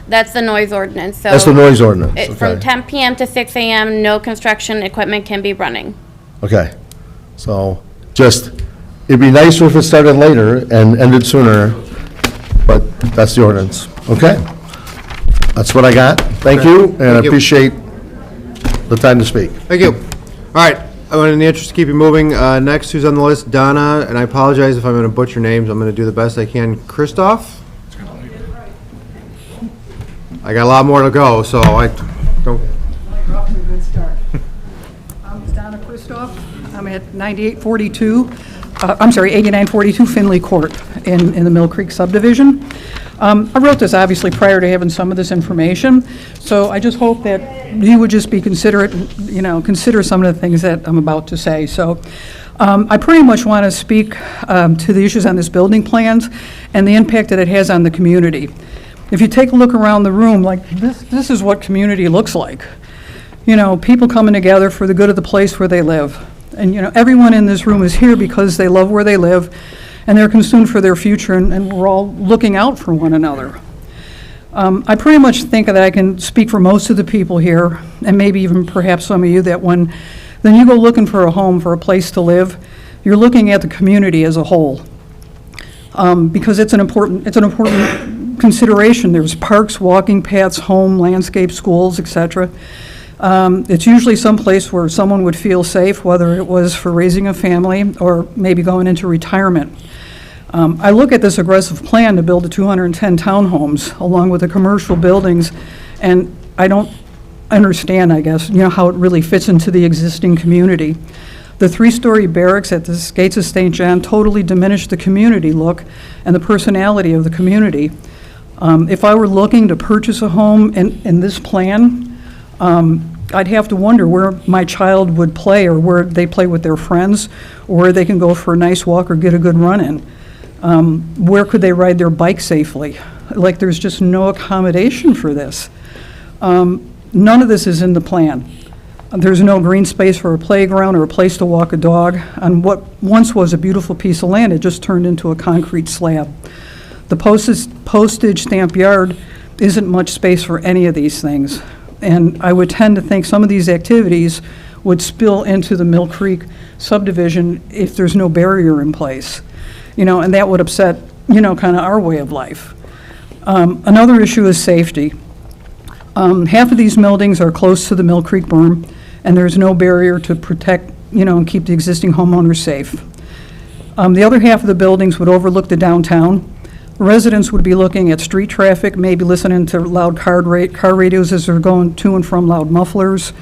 Speaker 2: That's the noise ordinance, so.
Speaker 15: That's the noise ordinance,
Speaker 2: It's from
Speaker 15: okay.
Speaker 2: 10 PM to 6 AM, no construction equipment can be running.
Speaker 15: Okay, so just, it'd be nicer if it started later and ended sooner, but that's the ordinance, okay? That's what I got. Thank you, and I
Speaker 1: Thank you.
Speaker 15: appreciate the time to speak.
Speaker 1: Thank you. All right, in the interest of keeping moving, next, who's on the list? Donna, and I apologize if I'm going to butcher names. I'm going to do the best I can. Christoph? I got a lot more to go, so I don't.
Speaker 17: Off to a good start. I'm Donna Christoph. I'm at 8942 Finley Court in the Mill Creek subdivision. I wrote this obviously prior to having some of this information, so I just hope that you would just be considerate, consider some of the things that I'm about to say. So I pretty much want to speak to the issues on this building plans and the impact that it has on the community. If you take a look around the room, like this is what community looks like. People coming together for the good of the place where they live. And, everyone in this room is here because they love where they live and they're concerned for their future, and we're all looking out for one another. I pretty much think that I can speak for most of the people here, and maybe even perhaps some of you, that when you go looking for a home, for a place to live, you're looking at the community as a whole. Because it's an important consideration. There's parks, walking paths, home, landscape, schools, etc. It's usually someplace where someone would feel safe, whether it was for raising a family or maybe going into retirement. I look at this aggressive plan to build the 210 townhomes along with the commercial buildings, and I don't understand, I guess, how it really fits into the existing community. The 3-story barracks at the Gates of St. John totally diminished the community look and the personality of the community. If I were looking to purchase a home in this plan, I'd have to wonder where my child would play, or where they play with their friends, or where they can go for a nice walk or get a good run in. Where could they ride their bike safely? Like, there's just no accommodation for this. None of this is in the plan. There's no green space for a playground or a place to walk a dog. On what once was a beautiful piece of land, it just turned into a concrete slab. The postage stamp yard isn't much space for any of these things. And I would tend to think some of these activities would spill into the Mill Creek subdivision if there's no barrier in place. And that would upset, kind of our way of life. Another issue is safety. Half of these buildings are close to the Mill Creek berm, and there's no barrier to protect, and keep the existing homeowners safe. The other half of the buildings would overlook the downtown. Residents would be looking at street traffic, maybe listening to loud car radios as they're going to and from, loud mufflers,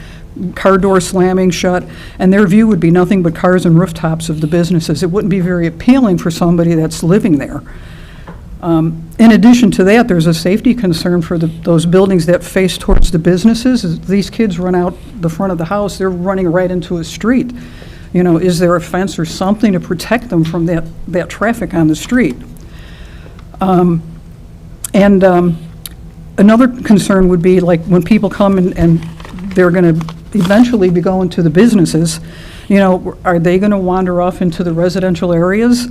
Speaker 17: car doors slamming shut, and their view would be nothing but cars and rooftops of the businesses. It wouldn't be very appealing for somebody that's living there. In addition to that, there's a safety concern for those buildings that face towards the businesses. As these kids run out the front of the house, they're running right into a street. Is there a fence or something to protect them from that traffic on the street? Another concern would be, like, when people come and they're going to eventually be going to the businesses, are they going to wander off into the residential areas?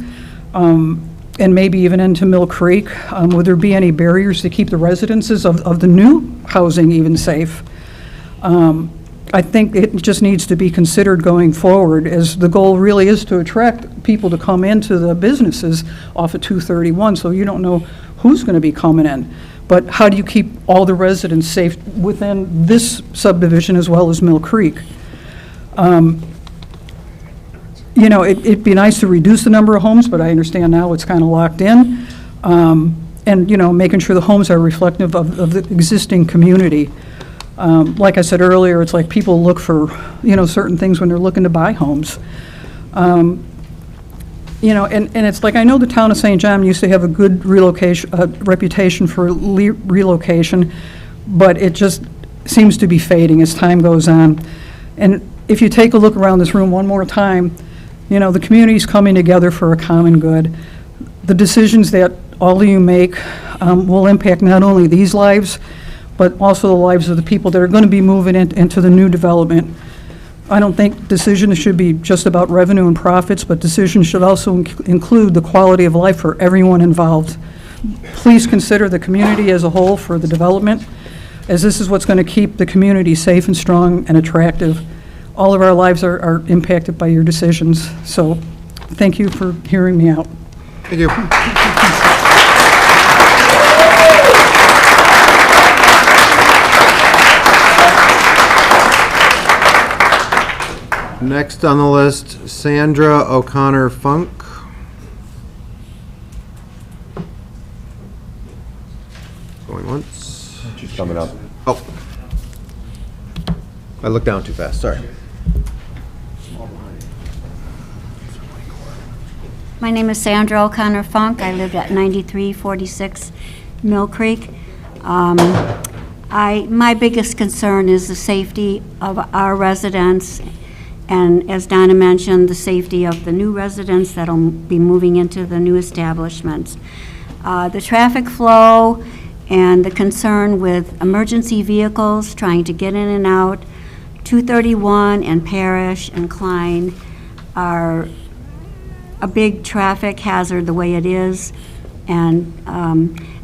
Speaker 17: And maybe even into Mill Creek? Would there be any barriers to keep the residences of the new housing even safe? I think it just needs to be considered going forward, as the goal really is to attract people to come into the businesses off of 231, so you don't know who's going to be coming in. But how do you keep all the residents safe within this subdivision as well as Mill Creek? It'd be nice to reduce the number of homes, but I understand now it's kind of locked in. And, making sure the homes are reflective of the existing community. Like I said earlier, it's like people look for, certain things when they're looking to buy homes. And it's like, I know the town of St. John used to have a good reputation for relocation, but it just seems to be fading as time goes on. And if you take a look around this room one more time, the community's coming together for a common good. The decisions that all of you make will impact not only these lives, but also the lives of the people that are going to be moving into the new development. I don't think decisions should be just about revenue and profits, but decisions should also include the quality of life for everyone involved. Please consider the community as a whole for the development, as this is what's going to keep the community safe and strong and attractive. All of our lives are impacted by your decisions, so thank you for hearing me out.
Speaker 1: Thank you. Next on the list, Sandra O'Connor Funk. Going once.
Speaker 7: She's coming up.
Speaker 1: Oh. I looked down too fast, sorry.
Speaker 18: My name is Sandra O'Connor Funk. I lived at 9346 Mill Creek. My biggest concern is the safety of our residents, and as Donna mentioned, the safety of the new residents that'll be moving into the new establishments. The traffic flow and the concern with emergency vehicles trying to get in and out, 231 and Parrish and Klein are a big traffic hazard the way it is, and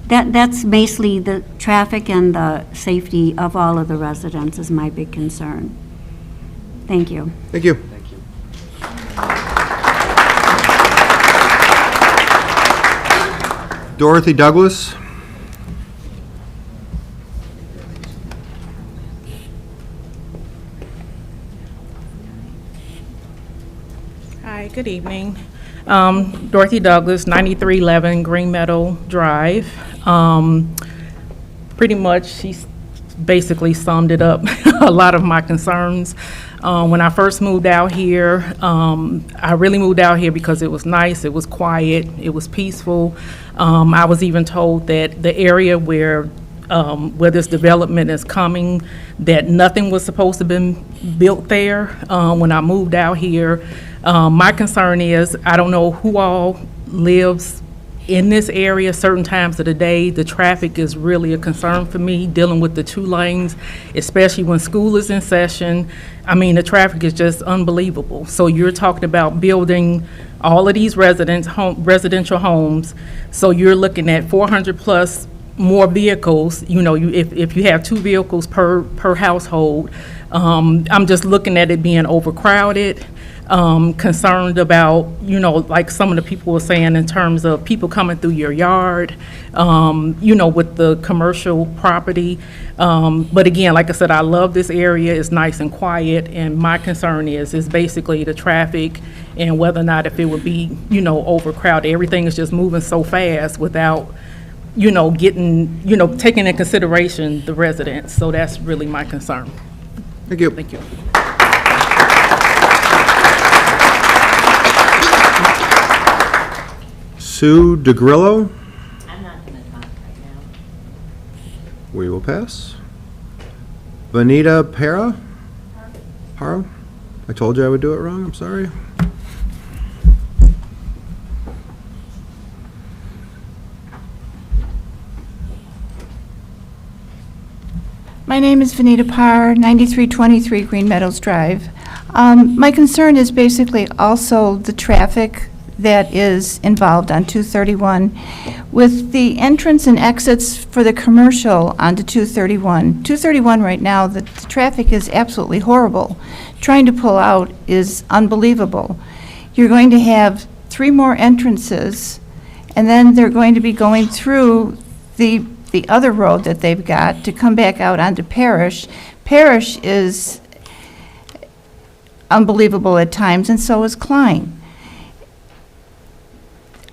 Speaker 18: that's basically the traffic and the safety of all of the residents is my big concern. Thank you.
Speaker 1: Thank you.
Speaker 9: Thank you.
Speaker 1: Dorothy Douglas.
Speaker 19: Hi, good evening. Dorothy Douglas, 9311 Green Meadow Drive. Pretty much, she's basically summed it up, a lot of my concerns. When I first moved out here, I really moved out here because it was nice, it was quiet, it was peaceful. I was even told that the area where this development is coming, that nothing was supposed to be built there when I moved out here. My concern is, I don't know who all lives in this area certain times of the day. The traffic is really a concern for me, dealing with the 2 lanes, especially when school is in session. I mean, the traffic is just unbelievable. So you're talking about building all of these residential homes, so you're looking at 400 plus more vehicles. If you have 2 vehicles per household, I'm just looking at it being overcrowded. Concerned about, like some of the people were saying in terms of people coming through your yard, with the commercial property. But again, like I said, I love this area. It's nice and quiet, and my concern is basically the traffic and whether or not if it would be, overcrowded. Everything is just moving so fast without, taking into consideration the residents. So that's really my concern.
Speaker 1: Thank you.
Speaker 19: Thank you.
Speaker 1: Sue DeGrillo. I'm not going to talk right now. We will pass. Vanita Para. Haro? I told you I would do it wrong, I'm sorry.
Speaker 20: My name is Vanita Parr, 9323 Green Meadows Drive. My concern is basically also the traffic that is involved on 231. With the entrance and exits for the commercial onto 231. 231 right now, the traffic is absolutely horrible. Trying to pull out is unbelievable. You're going to have 3 more entrances, and then they're going to be going through the other road that they've got to come back out onto Parish. Parish is unbelievable at times, and so is Klein.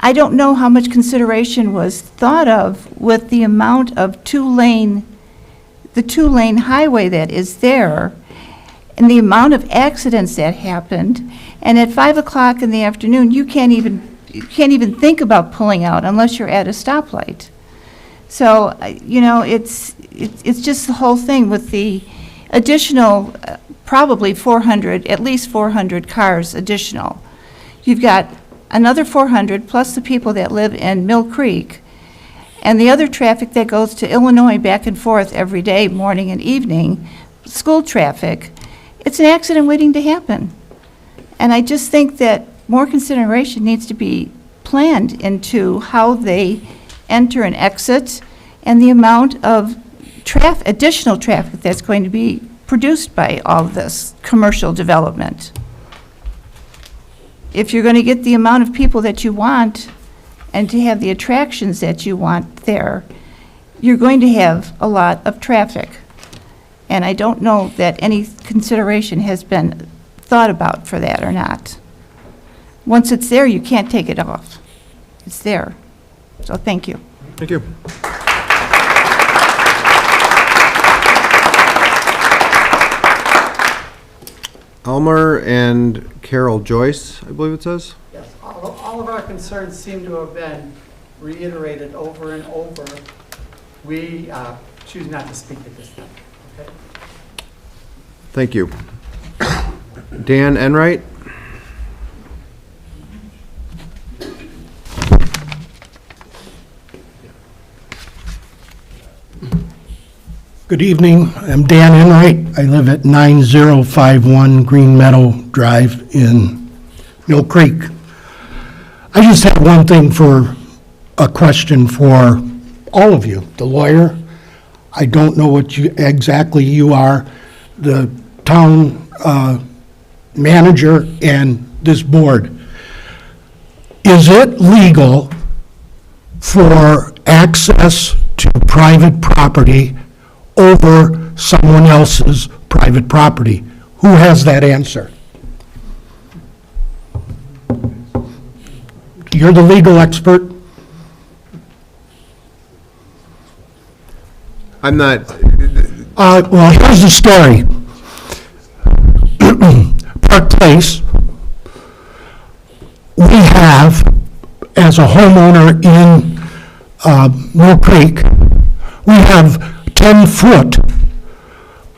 Speaker 20: I don't know how much consideration was thought of with the amount of the 2-lane highway that is there, and the amount of accidents that happened. And at 5 o'clock in the afternoon, you can't even think about pulling out unless you're at a stoplight. So, it's just the whole thing with the additional, probably 400, at least 400 cars additional. You've got another 400 plus the people that live in Mill Creek, and the other traffic that goes to Illinois back and forth every day, morning and evening, school traffic. It's an accident waiting to happen. And I just think that more consideration needs to be planned into how they enter and exit, and the amount of additional traffic that's going to be produced by all of this commercial development. If you're going to get the amount of people that you want and to have the attractions that you want there, you're going to have a lot of traffic. And I don't know that any consideration has been thought about for that or not. Once it's there, you can't take it off. It's there. So thank you.
Speaker 1: Thank you. Elmer and Carol Joyce, I believe it says.
Speaker 21: Yes, all of our concerns seem to have been reiterated over and over. We choose not to speak at this time. Okay?
Speaker 1: Thank you. Dan Enright?
Speaker 22: Good evening. I'm Dan Enright. I live at 9051 Green Meadow Drive in Mill Creek. I just have one thing for a question for all of you. The lawyer, I don't know what exactly you are, the town manager and this board. Is it legal for access to private property over someone else's private property? Who has that answer? You're the legal expert.
Speaker 1: I'm not.
Speaker 22: Well, here's the story. Park Place, we have, as a homeowner in Mill Creek, we have 10 foot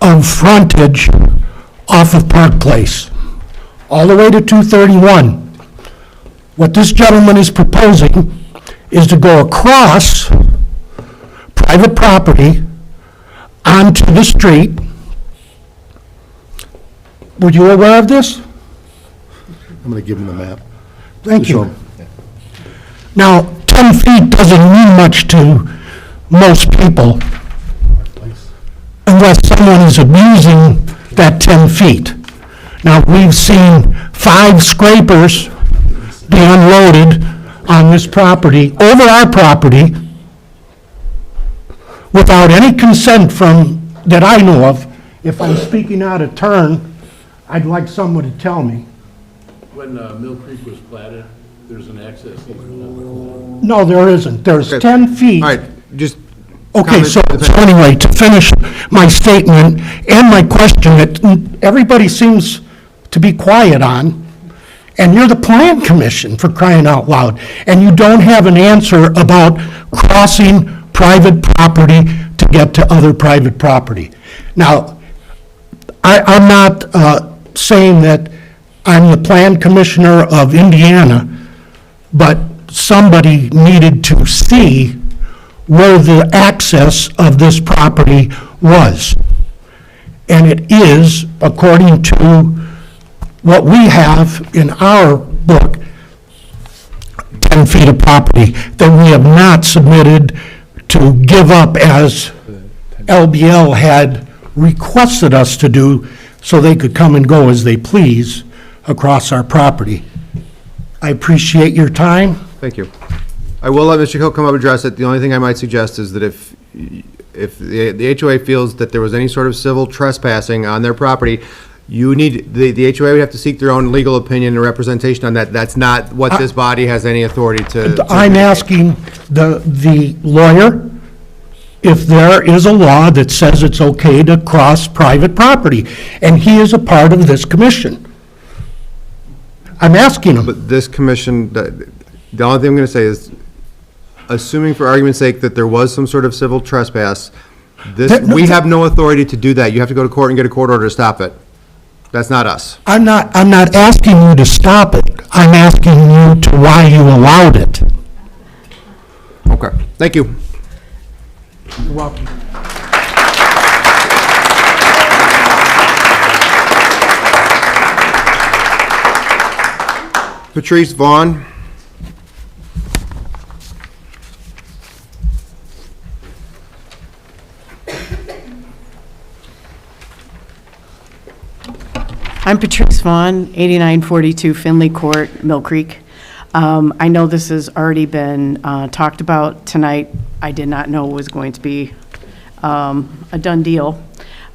Speaker 22: of frontage off of Park Place, all the way to 231. What this gentleman is proposing is to go across private property onto the street. Were you aware of this?
Speaker 15: I'm going to give him the map.
Speaker 22: Thank
Speaker 15: Show
Speaker 22: you.
Speaker 15: him.
Speaker 22: Now, 10 feet doesn't mean much to most people unless someone is abusing that 10 feet. Now, we've seen 5 scrapers be unloaded on this property, over our property, without any consent from, that I know of. If I'm speaking out of turn, I'd like someone to tell me.
Speaker 14: When Mill Creek was platted, there's an access easement.
Speaker 22: No, there isn't. There's 10 feet.
Speaker 1: All right, just.
Speaker 22: Okay, so anyway, to finish my statement and my question that everybody seems to be quiet on, and you're the Plan Commission, for crying out loud, and you don't have an answer about crossing private property to get to other private property. Now, I'm not saying that I'm the Plan Commissioner of Indiana, but somebody needed to see where the access of this property was. and it is, according to what we have in our book, 10 feet of property that we have not submitted to give up as LBL had requested us to do so they could come and go as they please across our property. I appreciate your time.
Speaker 1: Thank you. I will let Mr. Hill come up and address it. The only thing I might suggest is that if the HOA feels that there was any sort of civil trespassing on their property, you need, the HOA would have to seek their own legal opinion and representation on that. That's not what this body has any authority to.
Speaker 22: I'm asking the lawyer if there is a law that says it's okay to cross private property, and he is a part of this commission. I'm asking him.
Speaker 1: But this commission, the only thing I'm going to say is, assuming for argument's sake that there was some sort of civil trespass, we have no authority to do that. You have to go to court and get a court order to stop it. That's not us.
Speaker 22: I'm not asking you to stop it. I'm asking you to why you allowed it.
Speaker 1: Okay, thank you.
Speaker 22: You're welcome.
Speaker 1: Patrice Vaughn.
Speaker 5: I'm Patrice Vaughn, 8942 Finley Court, Mill Creek. I know this has already been talked about tonight. I did not know it was going to be a done deal.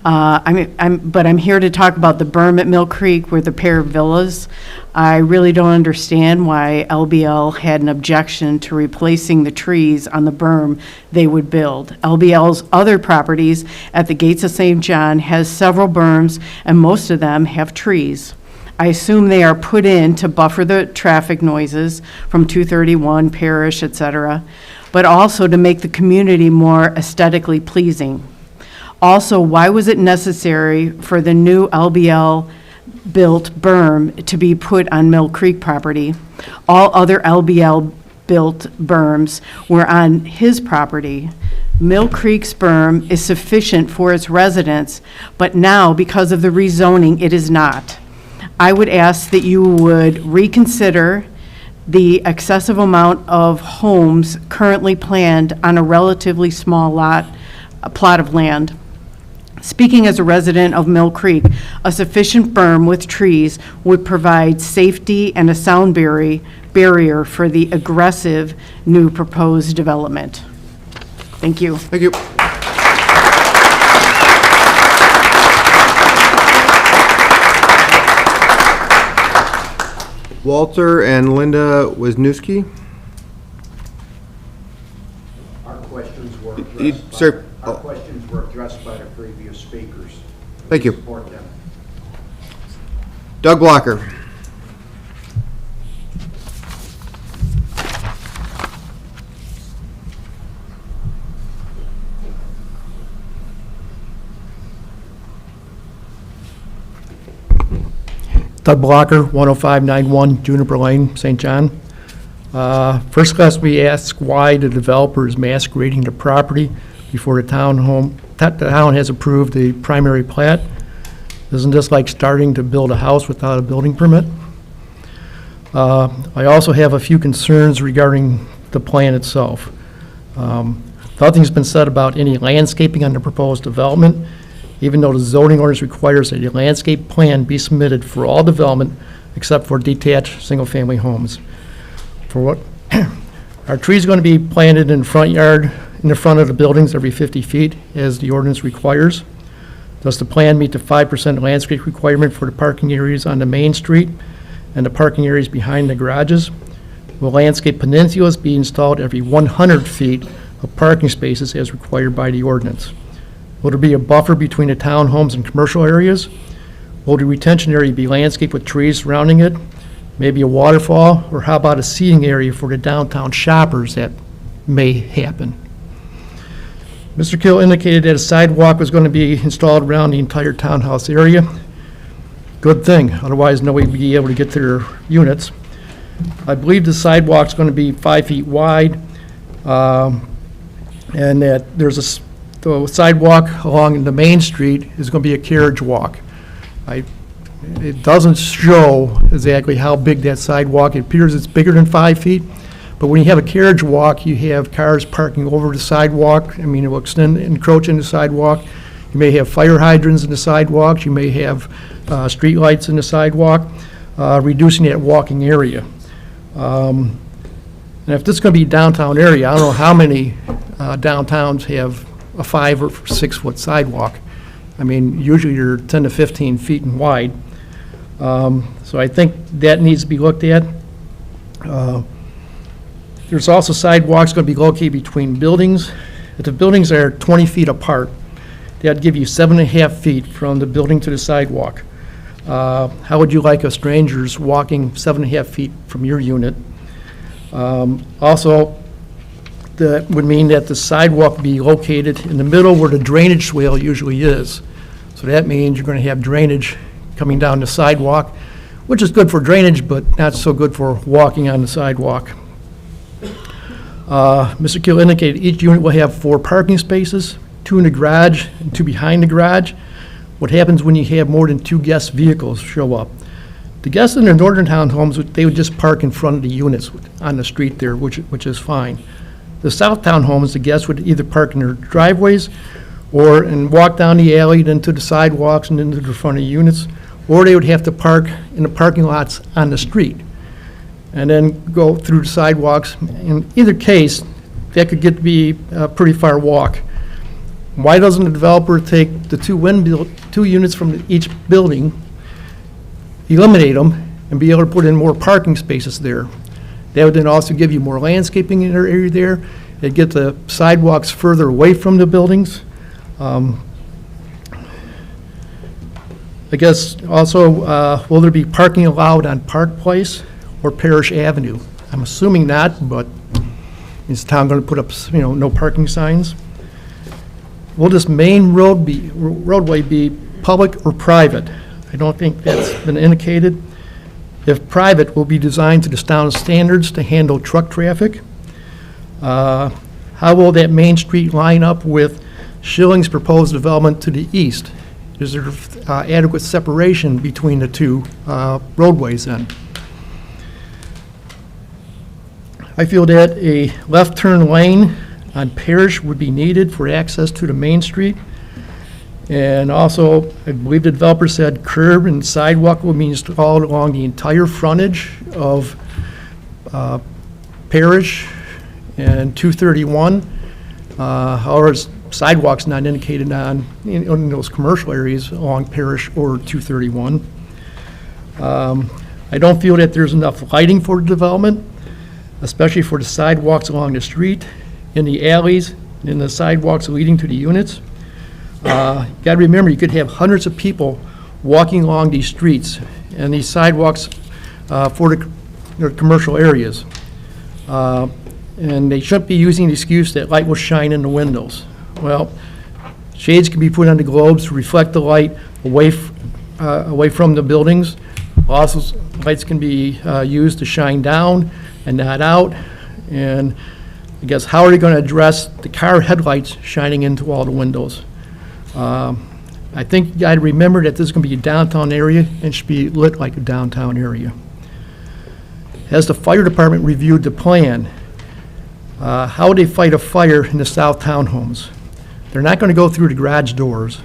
Speaker 5: But I'm here to talk about the berm at Mill Creek where the pair of villas. I really don't understand why LBL had an objection to replacing the trees on the berm they would build. LBL's other properties at the Gates of St. John has several berms, and most of them have trees. I assume they are put in to buffer the traffic noises from 231, Parish, etc., but also to make the community more aesthetically pleasing. Also, why was it necessary for the new LBL-built berm to be put on Mill Creek property? All other LBL-built berms were on his property. Mill Creek's berm is sufficient for its residents, but now, because of the rezoning, it is not. I would ask that you would reconsider the excessive amount of homes currently planned on a relatively small plot of land. Speaking as a resident of Mill Creek, a sufficient berm with trees would provide safety and a sound barrier for the aggressive new proposed development. Thank you.
Speaker 1: Thank you. Walter and Linda Wisniewski.
Speaker 8: Our questions were
Speaker 1: Sir.
Speaker 8: Our questions were addressed by the previous speakers.
Speaker 1: Thank you.
Speaker 8: Support them.
Speaker 1: Doug Blocker.
Speaker 22: Doug Blocker, 10591 Juniper Lane, St. John. First class, we ask why the developer is masquerading the property before the town has approved the primary plat. Isn't this like starting to build a house without a building permit? I also have a few concerns regarding the plan itself. Nothing's been said about any landscaping on the proposed development, even though the zoning ordinance requires that a landscape plan be submitted for all development except for detached, single-family homes. For what, are trees going to be planted in front yard, in the front of the buildings every 50 feet, as the ordinance requires? Does the plan meet the 5% landscape requirement for the parking areas on the main street and the parking areas behind the garages? Will landscape peninsulas be installed every 100 feet of parking spaces as required by the ordinance? Will there be a buffer between the townhomes and commercial areas? Will the retention area be landscaped with trees surrounding it? Maybe a waterfall? Or how about a seating area for the downtown shoppers that may happen? Mr. Kill indicated that a sidewalk was going to be installed around the entire townhouse area. Good thing, otherwise nobody would be able to get to their units. I believe the sidewalk's going to be 5 feet wide, and that there's the sidewalk along the main street is going to be a carriage walk. It doesn't show exactly how big that sidewalk, it appears it's bigger than 5 feet, but when you have a carriage walk, you have cars parking over the sidewalk. I mean, it will encroach in the sidewalk. You may have fire hydrants in the sidewalks, you may have streetlights in the sidewalk, reducing that walking area. And if this is going to be a downtown area, I don't know how many downtowns have a 5 or 6 foot sidewalk. I mean, usually you're 10 to 15 feet in wide. So I think that needs to be looked at. There's also sidewalks going to be located between buildings. If the buildings are 20 feet apart, that'd give you 7.5 feet from the building to the sidewalk. How would you like a stranger's walking 7.5 feet from your unit? Also, that would mean that the sidewalk be located in the middle where the drainage swale usually is. So that means you're going to have drainage coming down the sidewalk, which is good for drainage, but not so good for walking on the sidewalk. Mr. Keel indicated each unit will have 4 parking spaces, 2 in the garage and 2 behind the garage. What happens when you have more than 2 guest vehicles show up? The guests in the northern townhomes, they would just park in front of the units on the street there, which is fine. The south townhomes, the guests would either park in their driveways and walk down the alley, then to the sidewalks and into the front of the units, or they would have to park in the parking lots on the street and then go through the sidewalks. In either case, that could get to be a pretty far walk. Why doesn't the developer take the 2 units from each building, eliminate them, and be able to put in more parking spaces there? That would then also give you more landscaping in your area there. It'd get the sidewalks further away from the buildings. I guess also, will there be parking allowed on Park Place or Parish Avenue? I'm assuming not, but is the town going to put up, no parking signs? Will this main roadway be public or private? I don't think that's been indicated. If private, will be designed to the town's standards to handle truck traffic. How will that main street line up with Schilling's proposed development to the east? Is there adequate separation between the 2 roadways then? I feel that a left turn lane on Parish would be needed for access to the main street. And also, I believe the developer said curb and sidewalk will be installed along the entire frontage of Parish and 231. However, sidewalks not indicated in those commercial areas along Parish or 231. I don't feel that there's enough lighting for development, especially for the sidewalks along the street, in the alleys, and in the sidewalks leading to the units. Got to remember, you could have hundreds of people walking along these streets and these sidewalks for the commercial areas. And they shouldn't be using the excuse that light will shine in the windows. Well, shades can be put on the globes to reflect the light away from the buildings. Also, lights can be used to shine down and not out. And I guess, how are you going to address the car headlights shining into all the windows? I think you got to remember that this is going to be a downtown area and should be lit like a downtown area. Has the fire department reviewed the plan? How would they fight a fire in the south townhomes? They're not going to go through the garage doors.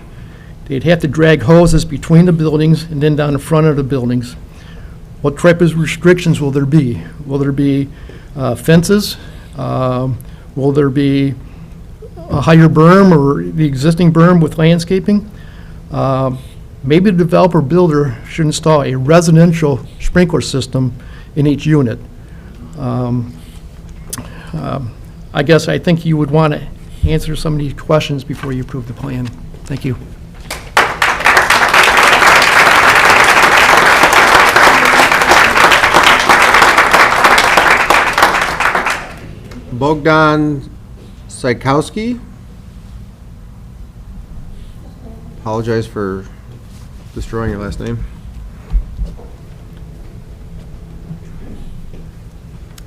Speaker 22: They'd have to drag hoses between the buildings and then down the front of the buildings. What type of restrictions will there be? Will there be fences? Will there be a higher berm or the existing berm with landscaping? Maybe the developer builder should install a residential sprinkler system in each unit. I guess I think you would want to answer some of these questions before you approve the plan. Thank you.
Speaker 1: Bogdan Sykowski. Apologize for destroying your last name.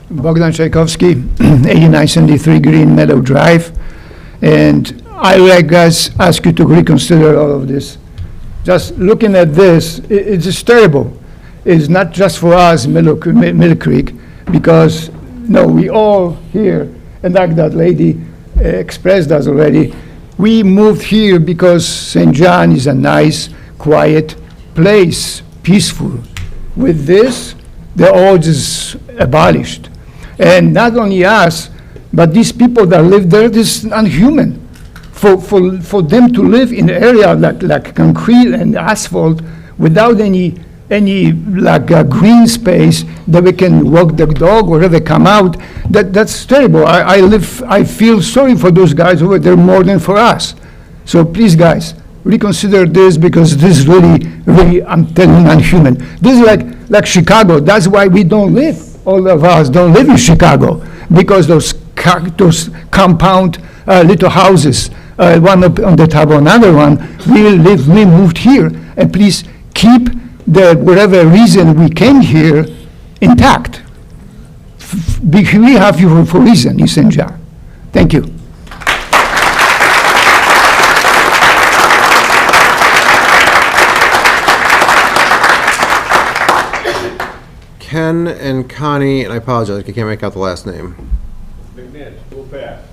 Speaker 6: Bogdan Tchaikovsky, 8973 Green Meadow Drive. And I like guys ask you to reconsider all of this. Just looking at this, it's just terrible. It's not just for us, Middle Creek, because, no, we all here, and like that lady expressed us already, we moved here because St. John is a nice, quiet place, peaceful. With this, they're all just abolished. And not only us, but these people that live there, this is unhuman. For them to live in an area like concrete and asphalt without any green space that we can walk the dog or ever come out, that's terrible. I feel sorry for those guys over there more than for us. So please, guys, reconsider this, because this is really, I'm telling you, unhuman. This is like Chicago. That's why we don't live, all of us don't live in Chicago, because those compound little houses, one on the top of another one, we moved here. And please keep whatever reason we came here intact. We have you for a reason in St. John. Thank you.
Speaker 1: Ken and Connie, and I apologize, I can't make out the last name.
Speaker 14: McNabb, go pass.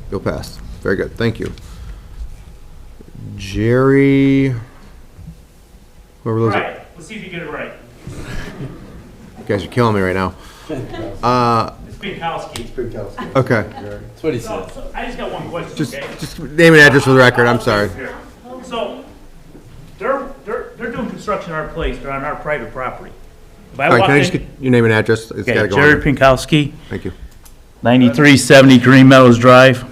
Speaker 1: You'll pass. Very good, thank you. Jerry, whoever those are.
Speaker 12: Right, let's see if you get it right.
Speaker 1: You guys are killing me right now.
Speaker 12: It's Pinkowski.
Speaker 1: Okay.
Speaker 7: That's what he said.
Speaker 12: So I just got one question, okay?
Speaker 1: Just name and address for the record, I'm sorry.
Speaker 12: So, they're doing construction on our place, they're on our private property. If I
Speaker 1: All right,
Speaker 12: walk
Speaker 1: can I just
Speaker 12: in-
Speaker 1: get your name and address? It's
Speaker 12: Okay,
Speaker 1: gotta go
Speaker 12: Jerry
Speaker 1: on.
Speaker 12: Pinkowski,
Speaker 1: Thank you.
Speaker 12: 9370 Green Meadows Drive,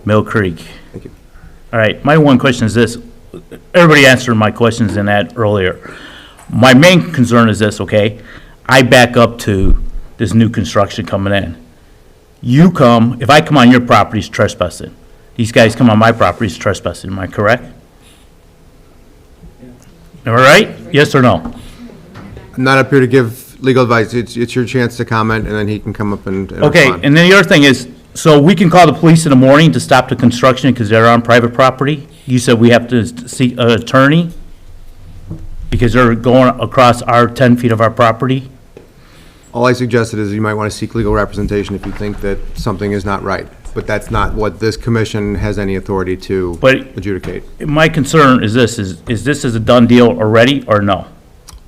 Speaker 12: Mill Creek.
Speaker 1: Thank you.
Speaker 12: All right, my one question is this. Everybody answered my questions in that earlier. My main concern is this, okay? I back up to this new construction coming in. If I come on your property, it's trespassing. These guys come on my property, it's trespassing, am I correct? Am I right? Yes or no?
Speaker 1: I'm not up here to give legal advice. It's your chance to comment, and then he can come up and
Speaker 12: Okay,
Speaker 1: respond.
Speaker 12: and then the other thing is, so we can call the police in the morning to stop the construction because they're on private property? You said we have to seek an attorney because they're going across our 10 feet of our property?
Speaker 1: All I suggested is you might want to seek legal representation if you think that something is not right. But that's not what this commission has any authority to adjudicate.
Speaker 12: My concern is this, is this a done deal already or no?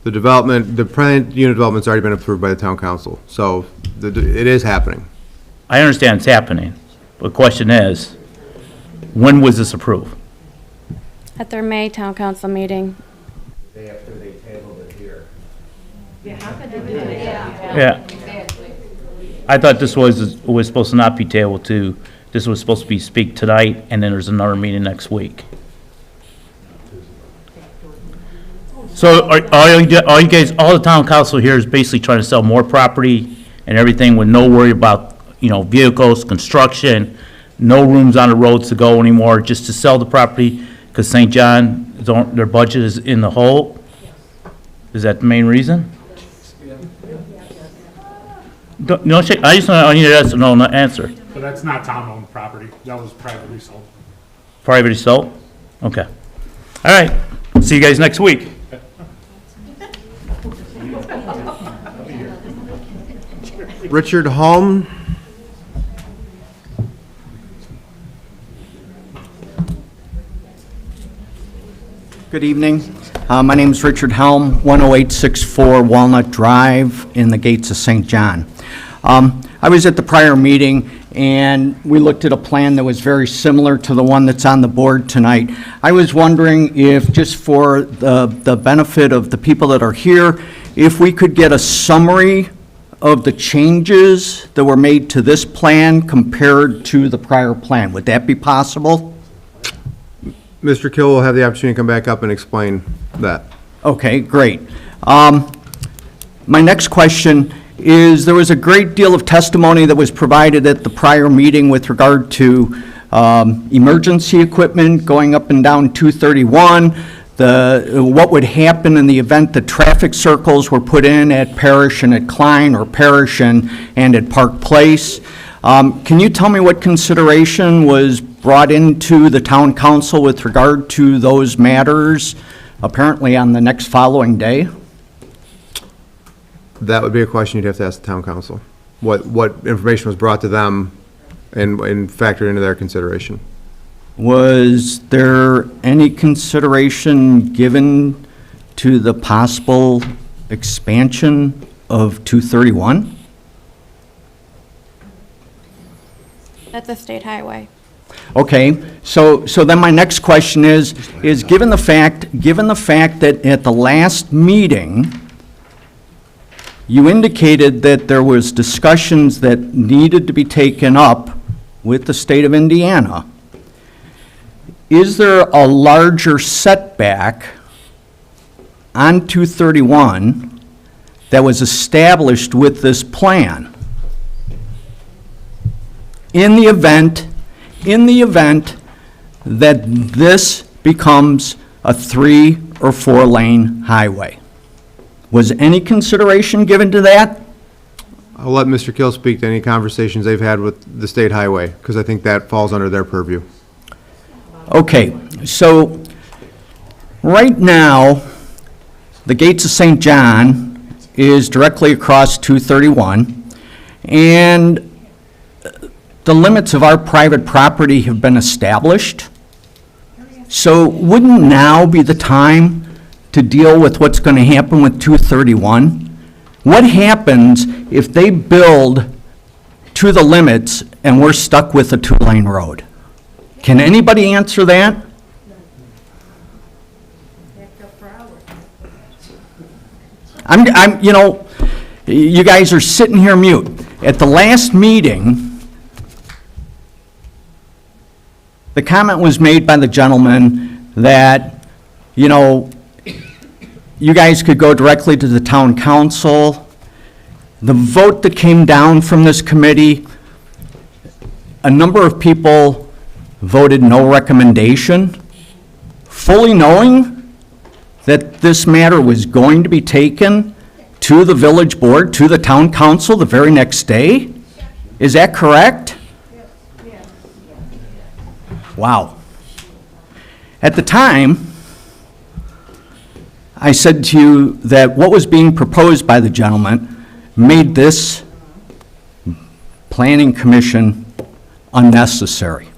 Speaker 1: The development, the planned unit development's already been approved by the town council, so it is happening.
Speaker 12: I understand it's happening, but the question is, when was this approved?
Speaker 2: At their May town council meeting.
Speaker 8: Day after they tabled it here.
Speaker 12: Yeah. I thought this was supposed to not be tabled to, this was supposed to be speak tonight, and then there's another meeting next week. So all you guys, all the town council here is basically trying to sell more property and everything with no worry about, vehicles, construction, no rooms on the roads to go anymore, just to sell the property because St. John, their budget is in the hole? Is that the main reason? No, I just need a no answer.
Speaker 23: But that's not town-owned property. That was privately sold.
Speaker 12: Privately sold? Okay. All right. See you guys next week.
Speaker 1: Richard Holm?
Speaker 24: Good evening. My name is Richard Helm, 10864 Walnut Drive in the gates of St. John. I was at the prior meeting, and we looked at a plan that was very similar to the one that's on the board tonight. I was wondering if, just for the benefit of the people that are here, if we could get a summary of the changes that were made to this plan compared to the prior plan. Would that be possible?
Speaker 1: Mr. Kill will have the opportunity to come back up and explain that.
Speaker 24: Okay, great. My next question is, there was a great deal of testimony that was provided at the prior meeting with regard to emergency equipment going up and down 231, what would happen in the event that traffic circles were put in at Parrish and at Klein, or Parrish and at Park Place. Can you tell me what consideration was brought into the town council with regard to those matters, apparently on the next following day?
Speaker 1: That would be a question you'd have to ask the town council. What information was brought to them and factored into their consideration?
Speaker 24: Was there any consideration given to the possible expansion of 231?
Speaker 2: That's a state highway.
Speaker 24: Okay, so then my next question is given the fact that at the last meeting, you indicated that there was discussions that needed to be taken up with the state of Indiana, is there a larger setback on 231 that was established with this plan? In the event that this becomes a 3 or 4 lane highway. Was any consideration given to that?
Speaker 1: I'll let Mr. Kill speak to any conversations they've had with the state highway, because I think that falls under their purview.
Speaker 24: Okay, so right now, the Gates of St. John is directly across 231, and the limits of our private property have been established. So wouldn't now be the time to deal with what's going to happen with 231? What happens if they build to the limits and we're stuck with a 2-lane road? Can anybody answer that? You know, you guys are sitting here mute. At the last meeting, the comment was made by the gentleman that, you know, you guys could go directly to the town council. The vote that came down from this committee, a number of people voted no recommendation, fully knowing that this matter was going to be taken to the village board, to the town council the very next day. Is that correct? Wow. At the time, I said to you that what was being proposed by the gentleman made this planning commission unnecessary.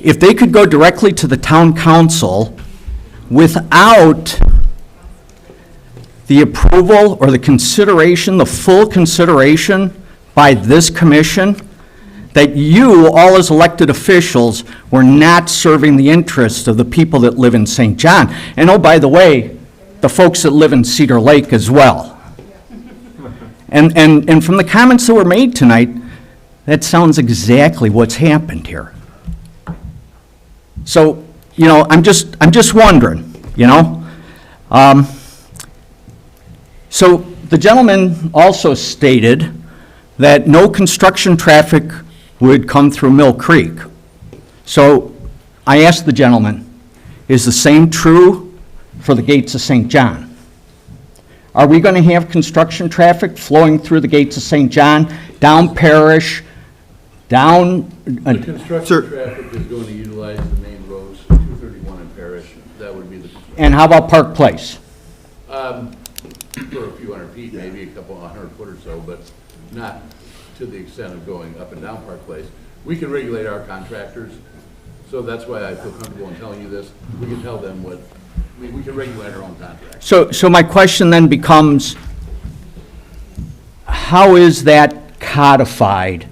Speaker 24: If they could go directly to the town council without the approval or the consideration, the full consideration by this commission, that you, all as elected officials, were not serving the interests of the people that live in St. John. And oh, by the way, the folks that live in Cedar Lake as well. And from the comments that were made tonight, that sounds exactly what's happened here. So, you know, I'm just wondering, you know. So the gentleman also stated that no construction traffic would come through Mill Creek. So I asked the gentleman, is the same true for the Gates of St. John? Are we going to have construction traffic flowing through the Gates of St. John, down Parish, down...
Speaker 14: The construction traffic is going to utilize the main roads, 231 and Parish. That would be the...
Speaker 24: And how about Park Place?
Speaker 14: For a few hundred feet, maybe a couple 100 foot or so, but not to the extent of going up and down Park Place. We can regulate our contractors, so that's why I feel comfortable in telling you this. We can tell them what, we can regulate our own contracts.
Speaker 24: So my question then becomes, how is that codified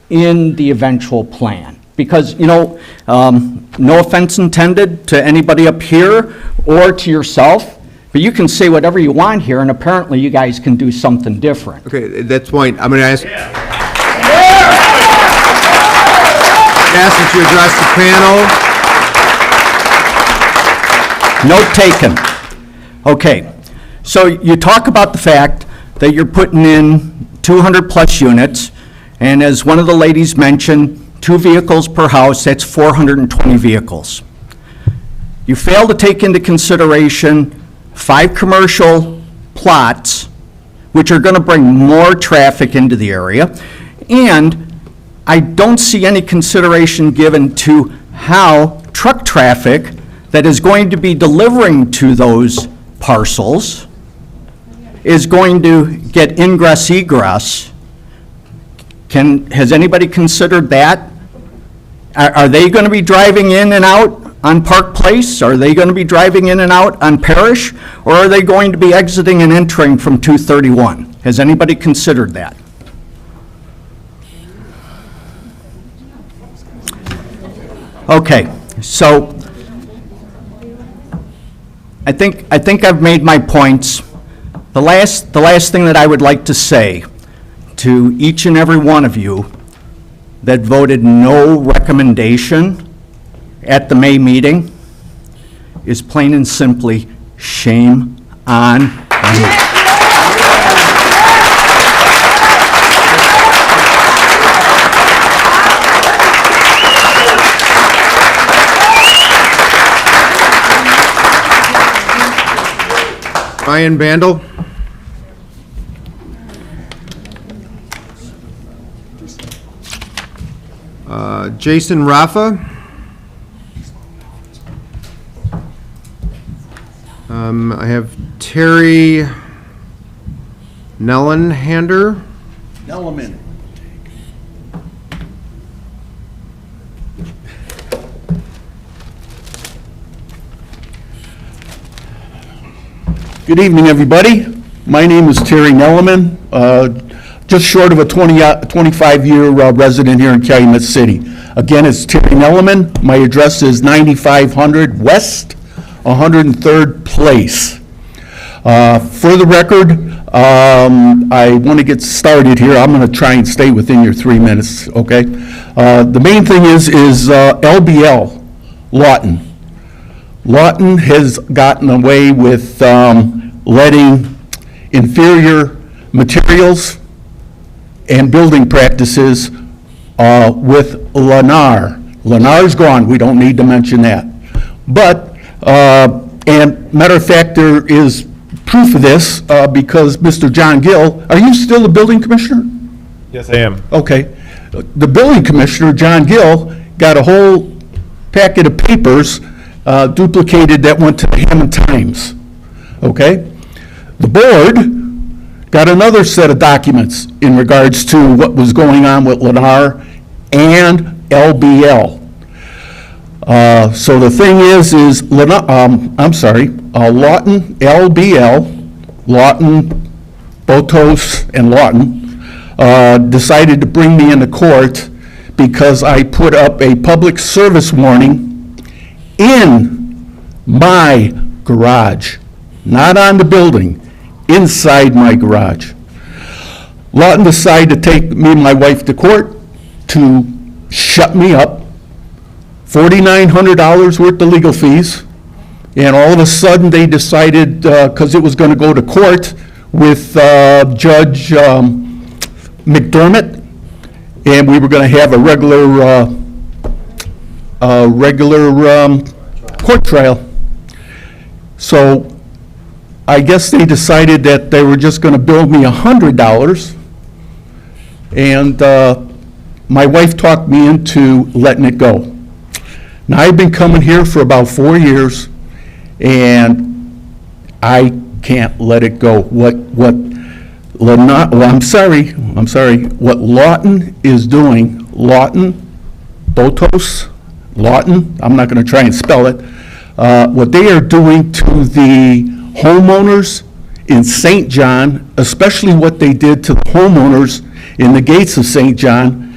Speaker 24: in the eventual plan? Because, you know, no offense intended to anybody up here or to yourself, but you can say whatever you want here, and apparently you guys can do something different.
Speaker 1: Okay, at that point, I'm going to ask... Ask that you address the panel.
Speaker 24: Note taken. Okay, so you talk about the fact that you're putting in 200-plus units, and as one of the ladies mentioned, 2 vehicles per house, that's 420 vehicles. You fail to take into consideration 5 commercial plots, which are going to bring more traffic into the area, And I don't see any consideration given to how truck traffic that is going to be delivering to those parcels is going to get ingress egress. Has anybody considered that? Are they going to be driving in and out on Park Place? Are they going to be driving in and out on Parish? Or are they going to be exiting and entering from 231? Has anybody considered that? Okay, so I think I've made my points. The last thing that I would like to say to each and every one of you that voted no recommendation at the May meeting is plain and simply shame on you.
Speaker 1: Ryan Bandel. Jason Rafa. I have Terry Nellenhander.
Speaker 24: Nelleman.
Speaker 15: Good evening, everybody. My name is Terry Nelleman, just short of a 25-year resident here in Calumet City. Again, it's Terry Nelleman. My address is 9500 West 103rd Place. For the record, I want to get started here. I'm going to try and stay within your 3 minutes, okay? The main thing is LBL, Lawton. Lawton has gotten away with letting inferior materials and building practices with Lennar. Lennar's gone, we don't need to mention that. But, and matter of fact, there is proof of this because Mr. John Gill, are you still the building commissioner?
Speaker 3: Yes, I am.
Speaker 15: Okay. The building commissioner, John Gill, got a whole packet of papers duplicated that went to the Hammond Times, okay? The board got another set of documents in regards to what was going on with Lennar and LBL. So the thing is Lawton, LBL, Lawton, Botos, and Lawton decided to bring me into court because I put up a public service warning in my garage, not on the building, inside my garage. Lawton decided to take me and my wife to court to shut me up, $4,900 worth of legal fees, and all of a sudden they decided, because it was going to go to court with Judge McDermott, and we were going to have a regular court trial. So I guess they decided that they were just going to bill me $100, and my wife talked me into letting it go. Now, I've been coming here for about 4 years, and I can't let it go. What Lawton is doing, Lawton, Botos, Lawton, I'm not going to try and spell it, what they are doing to the homeowners in St. John, especially what they did to the homeowners in the gates of St. John,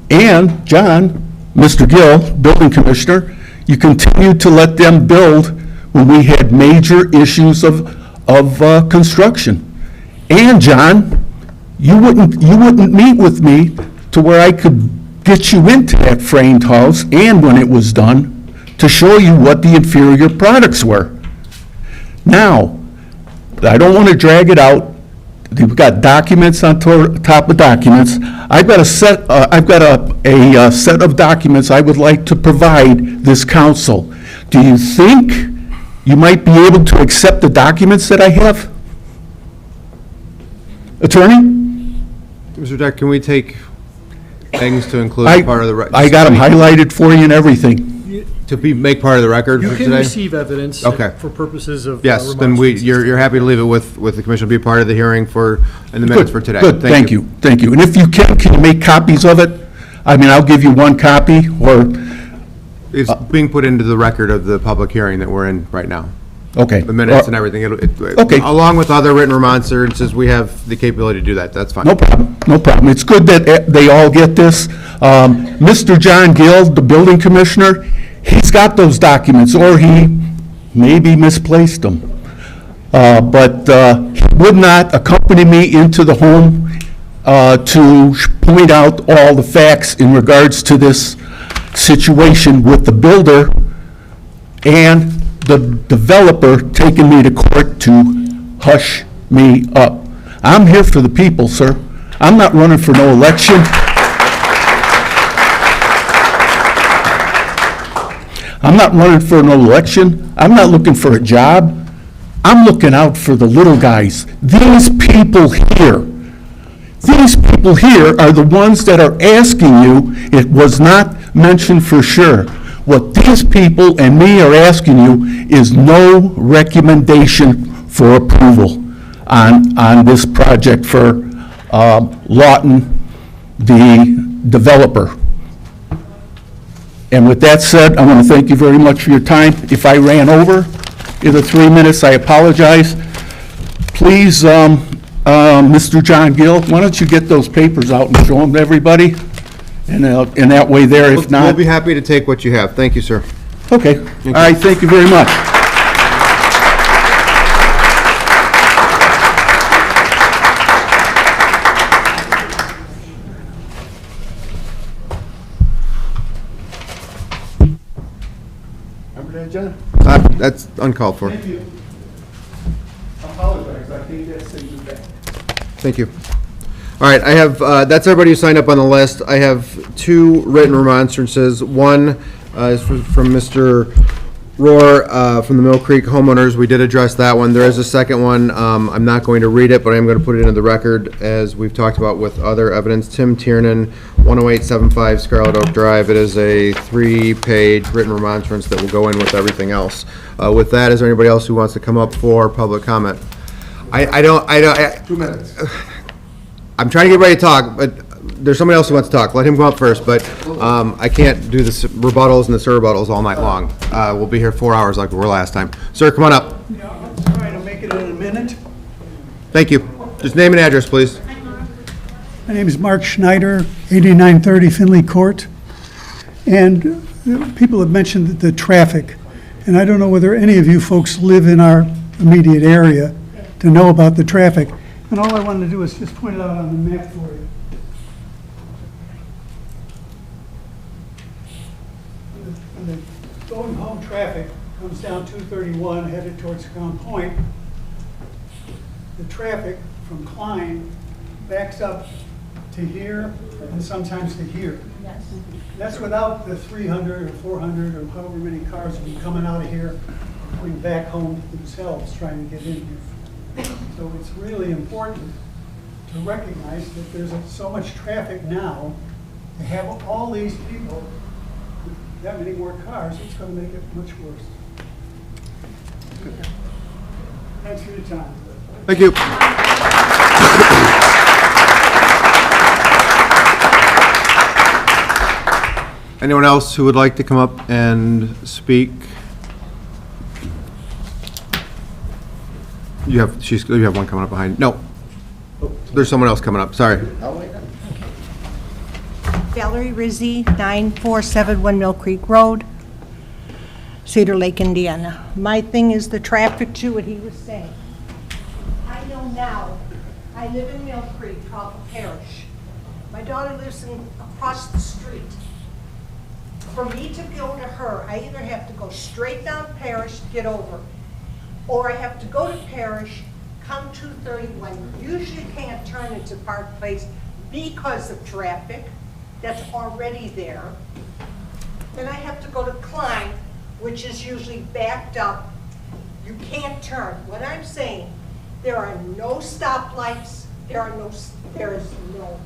Speaker 15: and John, Mr. Gill, building commissioner, you continued to let them build when we had major issues of construction. And John, you wouldn't meet with me to where I could get you into that framed house and when it was done to show you what the inferior products were. Now, I don't want to drag it out. We've got documents on top of documents. I've got a set of documents I would like to provide this council. Do you think you might be able to accept the documents that I have? Attorney?
Speaker 1: Mr. Deck, can we take things to include
Speaker 15: I
Speaker 1: part of the.
Speaker 15: I got them highlighted for you and everything.
Speaker 1: To make part of the record
Speaker 3: You
Speaker 1: for
Speaker 3: can
Speaker 1: today?
Speaker 3: receive evidence
Speaker 1: Okay.
Speaker 3: for purposes of.
Speaker 1: Yes, then you're happy to leave it with the commission, be part of the hearing in the minutes for today.
Speaker 15: Good, thank you, thank you. And if you can you make copies of it? I mean, I'll give you one copy, or,
Speaker 1: It's being put into the record of the public hearing that we're in right now.
Speaker 15: okay.
Speaker 1: The minutes and everything.
Speaker 15: Okay.
Speaker 1: Along with other written remonstrances, we have the capability to do that. That's fine.
Speaker 15: No problem, no problem. It's good that they all get this. Mr. John Gill, the building commissioner, he's got those documents, or he maybe misplaced them. But he would not accompany me into the home to point out all the facts in regards to this situation with the builder and the developer taking me to court to hush me up. I'm here for the people, sir. I'm not running for no election. I'm not running for no election. I'm not looking for a job. I'm looking out for the little guys. These people here are the ones that are asking you. It was not mentioned for sure. What these people and me are asking you is no recommendation for approval on this project for Lawton, the developer. And with that said, I want to thank you very much for your time. If I ran over in the 3 minutes, I apologize. Please, Mr. John Gill, why don't you get those papers out and show them to everybody? And that way there, if not...
Speaker 1: We'll be happy to take what you have. Thank you, sir.
Speaker 15: Okay. All right, thank you very much.
Speaker 1: Remember that, John? That's uncalled for.
Speaker 6: Thank you. I apologize, I think that's things back.
Speaker 1: Thank you. All right, I have, that's everybody who signed up on the list. I have 2 written remonstrances. One is from Mr. Rohr from the Mill Creek homeowners. We did address that one. There is a second one. I'm not going to read it, but I'm going to put it into the record as we've talked about with other evidence. Tim Tiernan, 10875 Scarlet Oak Drive. It is a 3-page written remonstrance that will go in with everything else. With that, is there anybody else who wants to come up for public comment?
Speaker 15: 2 minutes.
Speaker 1: I'm trying to get ready to talk, but there's somebody else who wants to talk. Let him come up first, but I can't do the rebuttals and the surrebuttals all night long. We'll be here 4 hours like we were last time. Sir, come on up.
Speaker 6: Yeah, I'll try to make it in a minute.
Speaker 1: Thank you. Just name and address, please.
Speaker 6: My name is Mark Schneider, 8930 Finley Court. And people have mentioned the traffic, and I don't know whether any of you folks live in our immediate area to know about the traffic. And all I wanted to do is just point it out on the map for you. And the going home traffic comes down 231 headed towards Crown Point. The traffic from Klein backs up to here and sometimes to here.
Speaker 20: Yes.
Speaker 6: That's without the 300 or 400 or however many cars will be coming out of here, going back home themselves, trying to get in here. So it's really important to recognize that there's so much traffic now. To have all these people, with that many more cars, it's going to make it much worse. Thanks for your time.
Speaker 1: Thank you. Anyone else who would like to come up and speak? You have one coming up behind. No. There's someone else coming up. Sorry.
Speaker 10: Valerie Rizzi, 9471 Mill Creek Road, Cedar Lake, Indiana. My thing is the traffic too, what he was saying. I know now, I live in Mill Creek, Crawford Parish. My daughter lives across the street. For me to go to her, I either have to go straight down Parish to get over, or I have to go to Parish, come 231, usually can't turn into Park Place because of traffic that's already there. Then I have to go to Klein, which is usually backed up. You can't turn. What I'm saying, there are no stoplights, there is no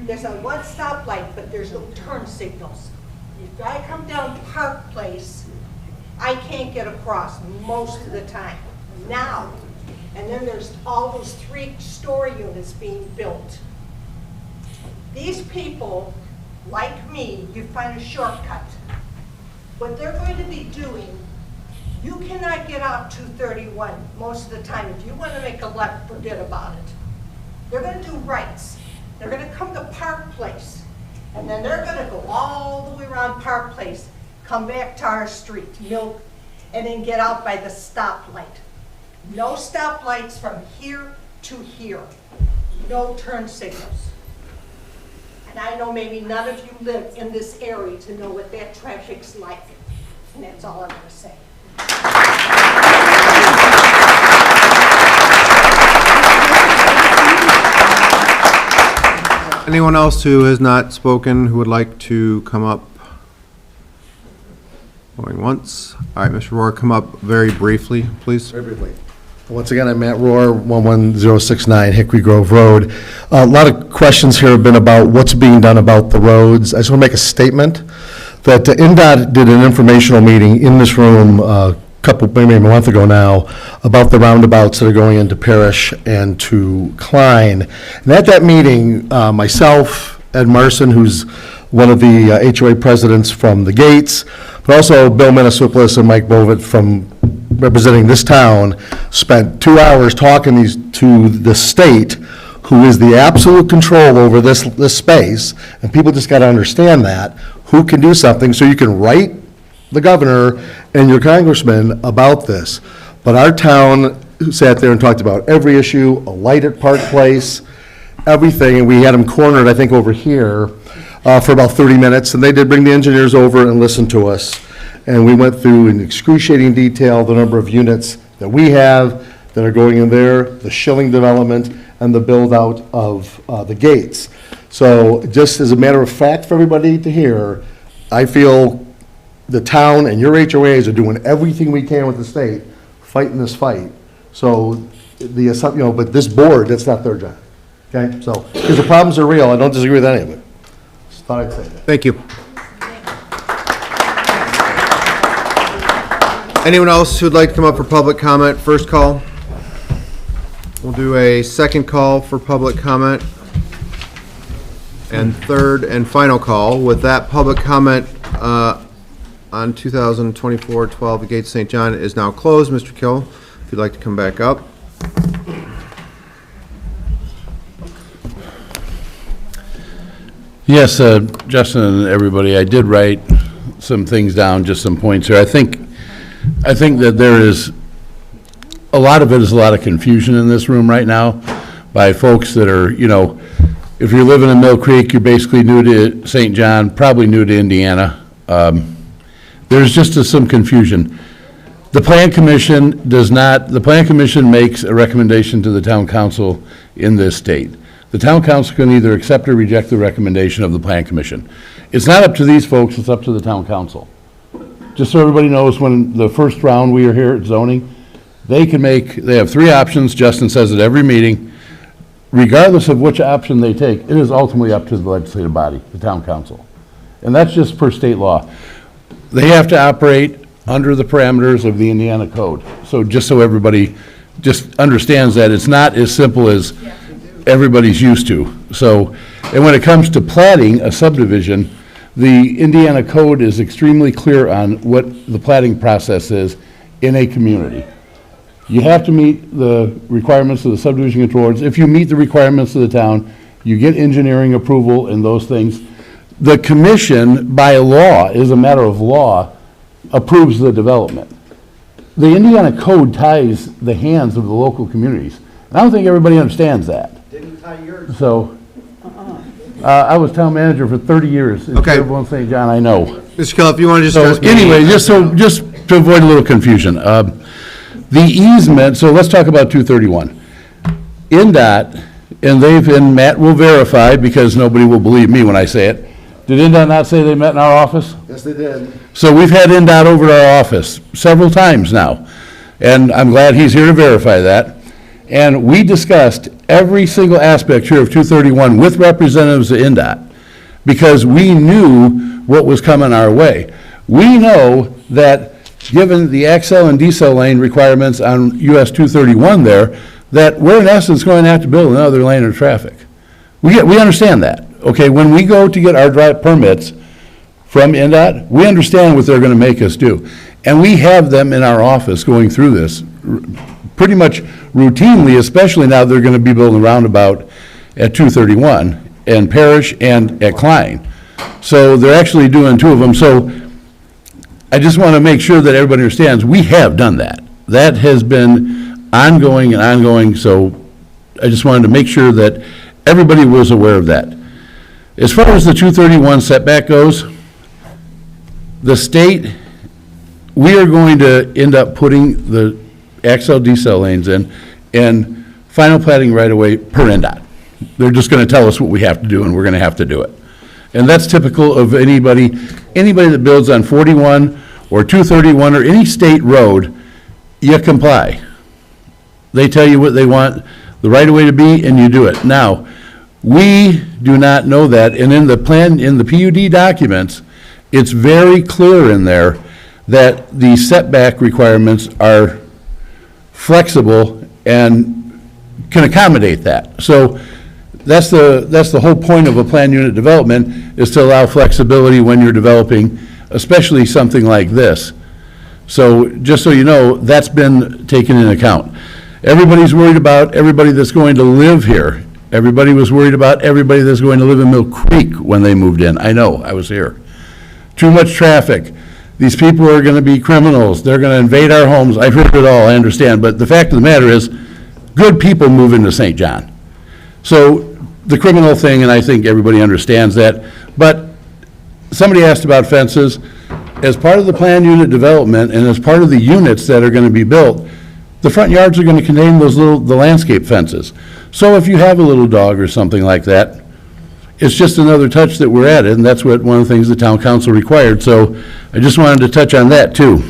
Speaker 10: There's a one stoplight, but there's no turn signals. If I come down Park Place, I can't get across most of the time. Now, and then there's all those 3-story units being built. These people, like me, you find a shortcut. What they're going to be doing, you cannot get out 231 most of the time. If you want to make a left, forget about it. They're going to do rights. They're going to come to Park Place, and then they're going to go all the way around Park Place, come back to our street, Milk, and then get out by the stoplight. No stoplights from here to here. No turn signals. And I know maybe none of you live in this area to know what that traffic's like. And that's all I'm going to say.
Speaker 1: Anyone else who has not spoken who would like to come up? Going once. All right, Mr. Rohr, come up very briefly, please.
Speaker 15: Very briefly. Once again, I'm Matt Rohr, 11069 Hickory Grove Road. A lot of questions here have been about what's being done about the roads. I just want to make a statement that NDOT did an informational meeting in this room maybe a month ago now, about the roundabouts that are going into Parrish and to Klein. And at that meeting, myself, Ed Marson, who's one of the HOA presidents from the Gates, but also Bill Minnesopoulos and Mike Bovitt from representing this town, spent 2 hours talking to the state, who is the absolute control over this space, and people just got to understand that, who can do something, so you can write the governor and your congressman about this. But our town sat there and talked about every issue, a light at Park Place, everything, and we had them cornered, I think, over here for about 30 minutes, and they did bring the engineers over and listen to us. And we went through in excruciating detail the number of units that we have that are going in there, the Schilling development, and the build-out of the Gates. So just as a matter of fact for everybody to hear, I feel the town and your HOAs are doing everything we can with the state, fighting this fight. So but this board, that's not their job, okay? So, because the problems are real, I don't disagree with any of it. Just thought I'd say that.
Speaker 1: Thank you. Anyone else who'd like to come up for public comment? First call. We'll do a second call for public comment. And third and final call. With that, public comment on 2024-12, the Gates St. John is now closed. Mr. Kill, if you'd like to come back up.
Speaker 14: Yes, Justin and everybody, I did write some things down, just some points here. I think that there is, a lot of it is a lot of confusion in this room right now by folks that are, if you're living in Mill Creek, you're basically new to St. John, probably new to Indiana. There's just some confusion. The Plan Commission the Plan Commission makes a recommendation to the town council in this state. The town council can either accept or reject the recommendation of the Plan Commission. It's not up to these folks, it's up to the town council. Just so everybody knows, when the first round we are here at zoning, they have 3 options, Justin says at every meeting. Regardless of which option they take, it is ultimately up to the legislative body, the town council. And that's just per state law. They have to operate under the parameters of the Indiana code. So just so everybody just understands that, it's not as simple as everybody's used to. So, and when it comes to platting a subdivision, the Indiana code is extremely clear on what the platting process is in a community. You have to meet the requirements of the subdivision control ordinance. If you meet the requirements of the town, you get engineering approval and those things. The commission, by law, is a matter of law, approves the development. The Indiana code ties the hands of the local communities. And I don't think everybody understands that.
Speaker 8: Didn't tie yours.
Speaker 14: So, I was town manager for 30 years in Fairborn, St. John, I know.
Speaker 1: Mr. Kelly, if you want to just...
Speaker 14: So anyway, just to avoid a little confusion, the easement, so let's talk about 231. NDOT, and Matt will verify because nobody will believe me when I say it, did NDOT not say they met in our office?
Speaker 15: Yes, they did.
Speaker 14: So we've had NDOT over to our office several times now, and I'm glad he's here to verify that.
Speaker 15: And we discussed every single aspect here of 231 with representatives of NDOT, because we knew what was coming our way. We know that, given the accel and decel lane requirements on US 231 there, that we're in essence going to have to build another lane of traffic. We understand that, okay? When we go to get our drive permits from NDOT, we understand what they're going to make us do. And we have them in our office going through this pretty much routinely, especially now they're going to be building a roundabout at 231 and Parrish and at Klein. So they're actually doing two of them. So I just want to make sure that everybody understands, we have done that. That has been ongoing and ongoing, so I just wanted to make sure that everybody was aware of that. As far as the 231 setback goes, the state, we are going to end up putting the accel decel lanes in and final platting right away per NDOT. They're just going to tell us what we have to do, and we're going to have to do it. And that's typical of anybody that builds on 41 or 231 or any state road, you comply. They tell you what they want the right of way to be, and you do it. Now, we do not know that, and in the plan, in the PUD documents, it's very clear in there that the setback requirements are flexible and can accommodate that. So that's the whole point of a plan unit development, is to allow flexibility when you're developing, especially something like this. So just so you know, that's been taken into account. Everybody's worried about everybody that's going to live here. Everybody was worried about everybody that's going to live in Mill Creek when they moved in. I know, I was here. Too much traffic. These people are going to be criminals. They're going to invade our homes. I've heard it all, I understand. But the fact of the matter is, good people move into St. John. So the criminal thing, and I think everybody understands that. But somebody asked about fences. As part of the plan unit development and as part of the units that are going to be built, the front yards are going to contain the landscape fences. So if you have a little dog or something like that, it's just another touch that we're added, and that's what one of the things the town council required. So I just wanted to touch on that too.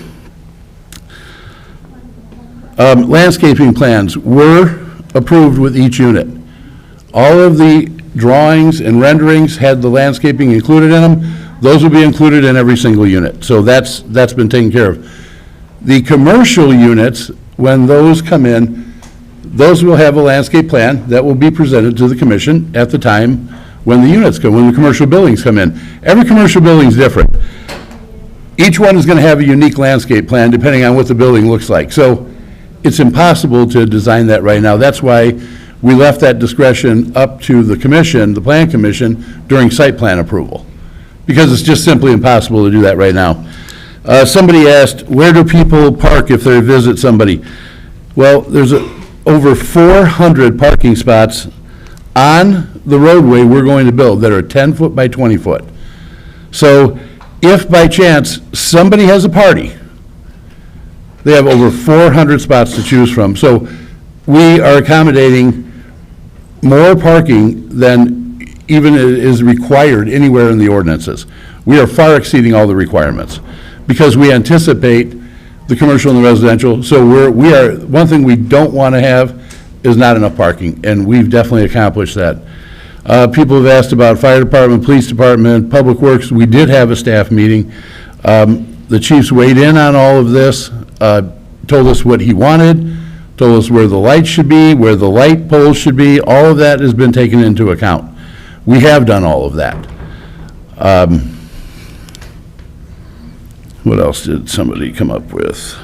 Speaker 15: Landscaping plans were approved with each unit. All of the drawings and renderings had the landscaping included in them. Those will be included in every single unit. So that's been taken care of. The commercial units, when those come in, those will have a landscape plan that will be presented to the commission at the time when the units come, when the commercial buildings come in. Every commercial building is different. Each one is going to have a unique landscape plan depending on what the building looks like. So it's impossible to design that right now. That's why we left that discretion up to the commission, the plan commission, during site plan approval, because it's just simply impossible to do that right now. Somebody asked, where do people park if they visit somebody? Well, there's over 400 parking spots on the roadway we're going to build that are 10 foot by 20 foot. So if by chance somebody has a party, they have over 400 spots to choose from. So we are accommodating more parking than even is required anywhere in the ordinances. We are far exceeding all the requirements because we anticipate the commercial and the residential. So we are, one thing we don't want to have is not enough parking, and we've definitely accomplished that. People have asked about fire department, police department, public works. We did have a staff meeting. The chiefs weighed in on all of this, told us what he wanted, told us where the lights should be, where the light poles should be. All of that has been taken into account. We have done all of that. What else did somebody come up with?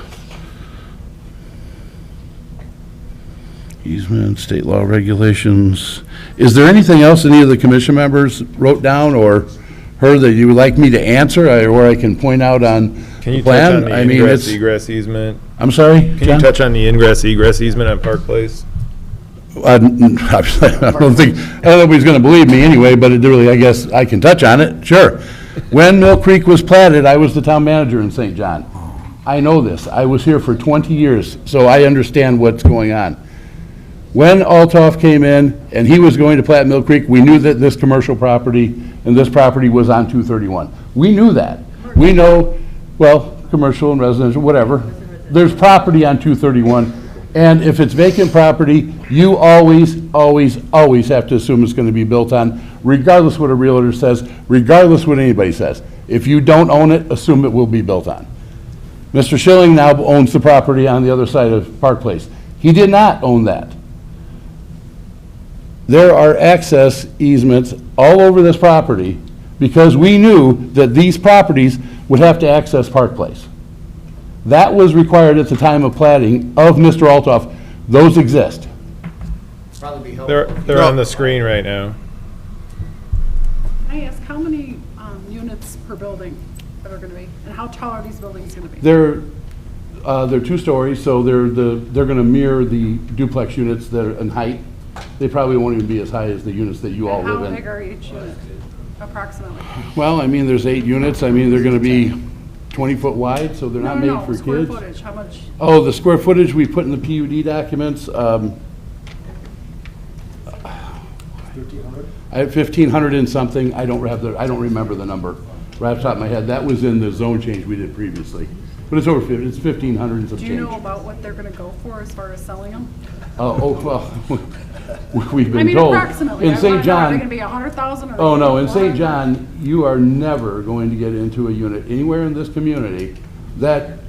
Speaker 15: Easement, state law regulations. Is there anything else any of the commission members wrote down or heard that you would like me to answer, or I can point out on
Speaker 3: Can
Speaker 15: the
Speaker 3: you
Speaker 15: plan?
Speaker 3: touch on the ingress egress easement?
Speaker 15: I'm sorry,
Speaker 3: Can
Speaker 15: John?
Speaker 3: you touch on the ingress egress easement at Park Place?
Speaker 15: I don't think nobody's going to believe me anyway, but it really, I guess I can touch on it, sure. When Mill Creek was platted, I was the town manager in St. John. I know this. I was here for 20 years, so I understand what's going on. When Altoff came in and he was going to plat Mill Creek, we knew that this commercial property and this property was on 231. We knew that. We know, well, commercial and residential, whatever. There's property on 231.
Speaker 14: And if it's vacant property, you always, always, always have to assume it's gonna be built on, regardless what a realtor says, regardless what anybody says. If you don't own it, assume it will be built on. Mr. Schilling now owns the property on the other side of Park Place. He did not own that. There are access easements all over this property because we knew that these properties would have to access Park Place. That was required at the time of platting of Mr. Altoff. Those exist.
Speaker 3: They're on the screen right now.
Speaker 17: Can I ask, how many units per building are there going to be? And how tall are these buildings going to be?
Speaker 14: They're 2 stories, so they're gonna mirror the duplex units that are in height. They probably won't even be as high as the units that you all live in.
Speaker 17: How big are each unit, approximately?
Speaker 14: Well, I mean, there's 8 units. I mean, they're gonna be 20 foot wide, so they're not made for kids.
Speaker 17: Square footage, how much?
Speaker 14: Oh, the square footage we put in the PUD documents, I have 1,500 and something. I don't remember the number right off the top of my head. That was in the zone change we did previously. But it's over 50, it's 1,500 and some
Speaker 17: Do
Speaker 14: change.
Speaker 17: you know about what they're going to go for as far as selling them?
Speaker 14: Well, we've
Speaker 17: I
Speaker 14: been
Speaker 17: mean,
Speaker 14: told.
Speaker 17: approximately.
Speaker 14: In
Speaker 17: I
Speaker 14: St.
Speaker 17: wanna know, Are they
Speaker 14: John,
Speaker 17: going to be 100,000 or?
Speaker 14: oh no, in St. John, you are never going to get into a unit anywhere in this community that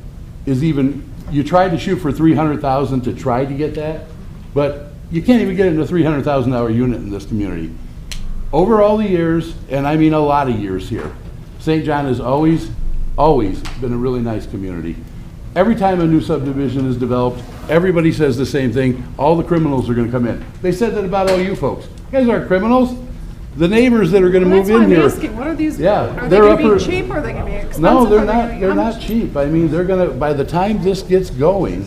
Speaker 14: is even, you tried to shoot for 300,000 to try to get that, but you can't even get into a $300,000 unit in this community. Over all the years, and I mean a lot of years here, St. John has always been a really nice community. Every time a new subdivision is developed, everybody says the same thing, all the criminals are gonna come in. They said that about all you folks. You guys aren't criminals. The neighbors that are gonna move in here.
Speaker 17: That's why I'm asking, what are these,
Speaker 14: Yeah,
Speaker 17: are they
Speaker 14: they're
Speaker 17: going to
Speaker 14: upper-
Speaker 17: be cheap or are they going to be expensive?
Speaker 14: No, they're
Speaker 17: Are they
Speaker 14: not,
Speaker 17: gonna be-
Speaker 14: they're
Speaker 17: how much-
Speaker 14: not cheap. I mean, they're gonna, by the time this gets going,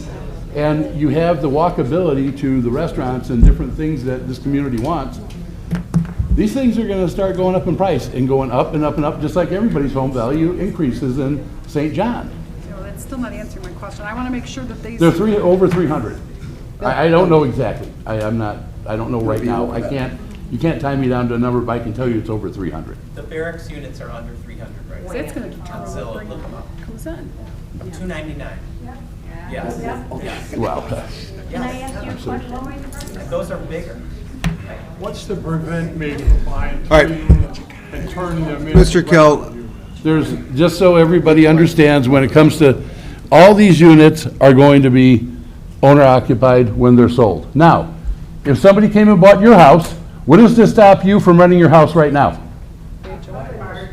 Speaker 14: and you have the walkability to the restaurants and different things that this community wants, these things are gonna start going up in price and going up and up and up, just like everybody's home value increases in St. John.
Speaker 17: No, that's still not answering my question. I want to make sure that these.
Speaker 14: They're over 300. I don't know exactly. I don't know right now. You can't tie me down to a number, but I can tell you it's over 300.
Speaker 8: The barracks units are under 300 right now.
Speaker 17: So it's going to determine
Speaker 8: So
Speaker 17: what bring comes in.
Speaker 8: 299. Yes. Yes.
Speaker 14: Well,
Speaker 8: Can I ask you a question? Those are bigger.
Speaker 23: What's to prevent me from buying
Speaker 1: All right.
Speaker 23: and turning them into?
Speaker 1: Mr. Kell,
Speaker 14: there's, just so everybody understands, when it comes to, all these units are going to be owner-occupied when they're sold. Now, if somebody came and bought your house, what is to stop you from renting your house right now?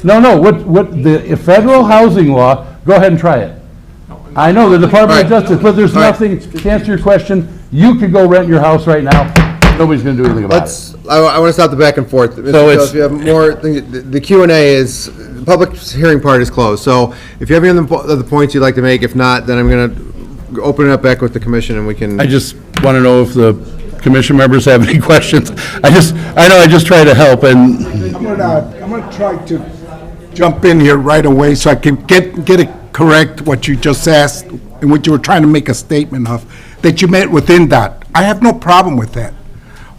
Speaker 14: No, what, the federal housing law, go ahead and try it. I know, the Department of Justice, but there's nothing, to answer your question, you could go rent your house right now, nobody's gonna do anything about it.
Speaker 1: I want to stop the back and forth. Mr.
Speaker 14: So
Speaker 1: Kell,
Speaker 14: it's-
Speaker 1: if you have more, the Q&A is, the public hearing part is closed. So if you have any of the points you'd like to make, if not, then I'm going to open it up back with the commission and we can.
Speaker 14: I just want to know if the commission members have any questions. I just try to help, and
Speaker 4: I'm gonna try to jump in here right away so I can get it correct, what you just asked, and what you were trying to make a statement of, that you meant within that. I have no problem with that.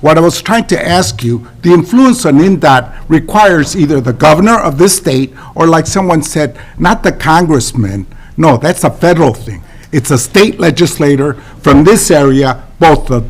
Speaker 4: What I was trying to ask you, the influence on INDOT requires either the governor of this state, or like someone said, not the congressman. No, that's a federal thing. It's a state legislator from this area, both the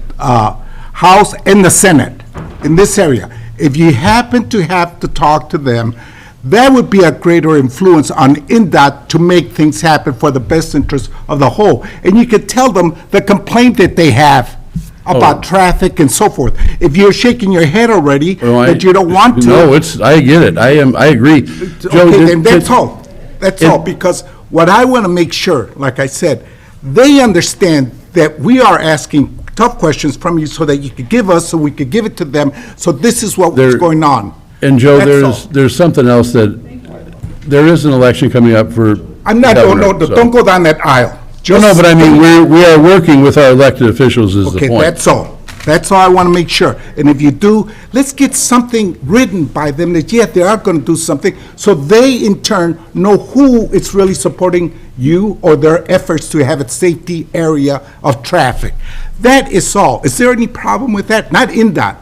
Speaker 4: House and the Senate, in this area. If you happen to have to talk to them, that would be a greater influence on INDOT to make things happen for the best interest of the whole. And you could tell them the complaint that they have about traffic and so forth. If you're shaking your head already, that you don't want to.
Speaker 14: No, I get it, I agree. Joe,
Speaker 4: Okay, then that's all. That's all, because what I want to make sure, like I said, they understand that we are asking tough questions from you so that you could give us, so we could give it to them, so this is what's going on.
Speaker 14: And Joe,
Speaker 4: That's all.
Speaker 14: there's something else that, there is an election coming up for
Speaker 4: I'm not,
Speaker 14: governor, so-
Speaker 4: don't go down that aisle.
Speaker 14: No, but I mean, we are working with our elected officials is the
Speaker 4: Okay,
Speaker 14: point.
Speaker 4: that's all. That's all I want to make sure. And if you do, let's get something written by them that, yeah, they are going to do something, so they in turn know who is really supporting you or their efforts to have a safety area of traffic. That is all. Is there any problem with that? Not INDOT.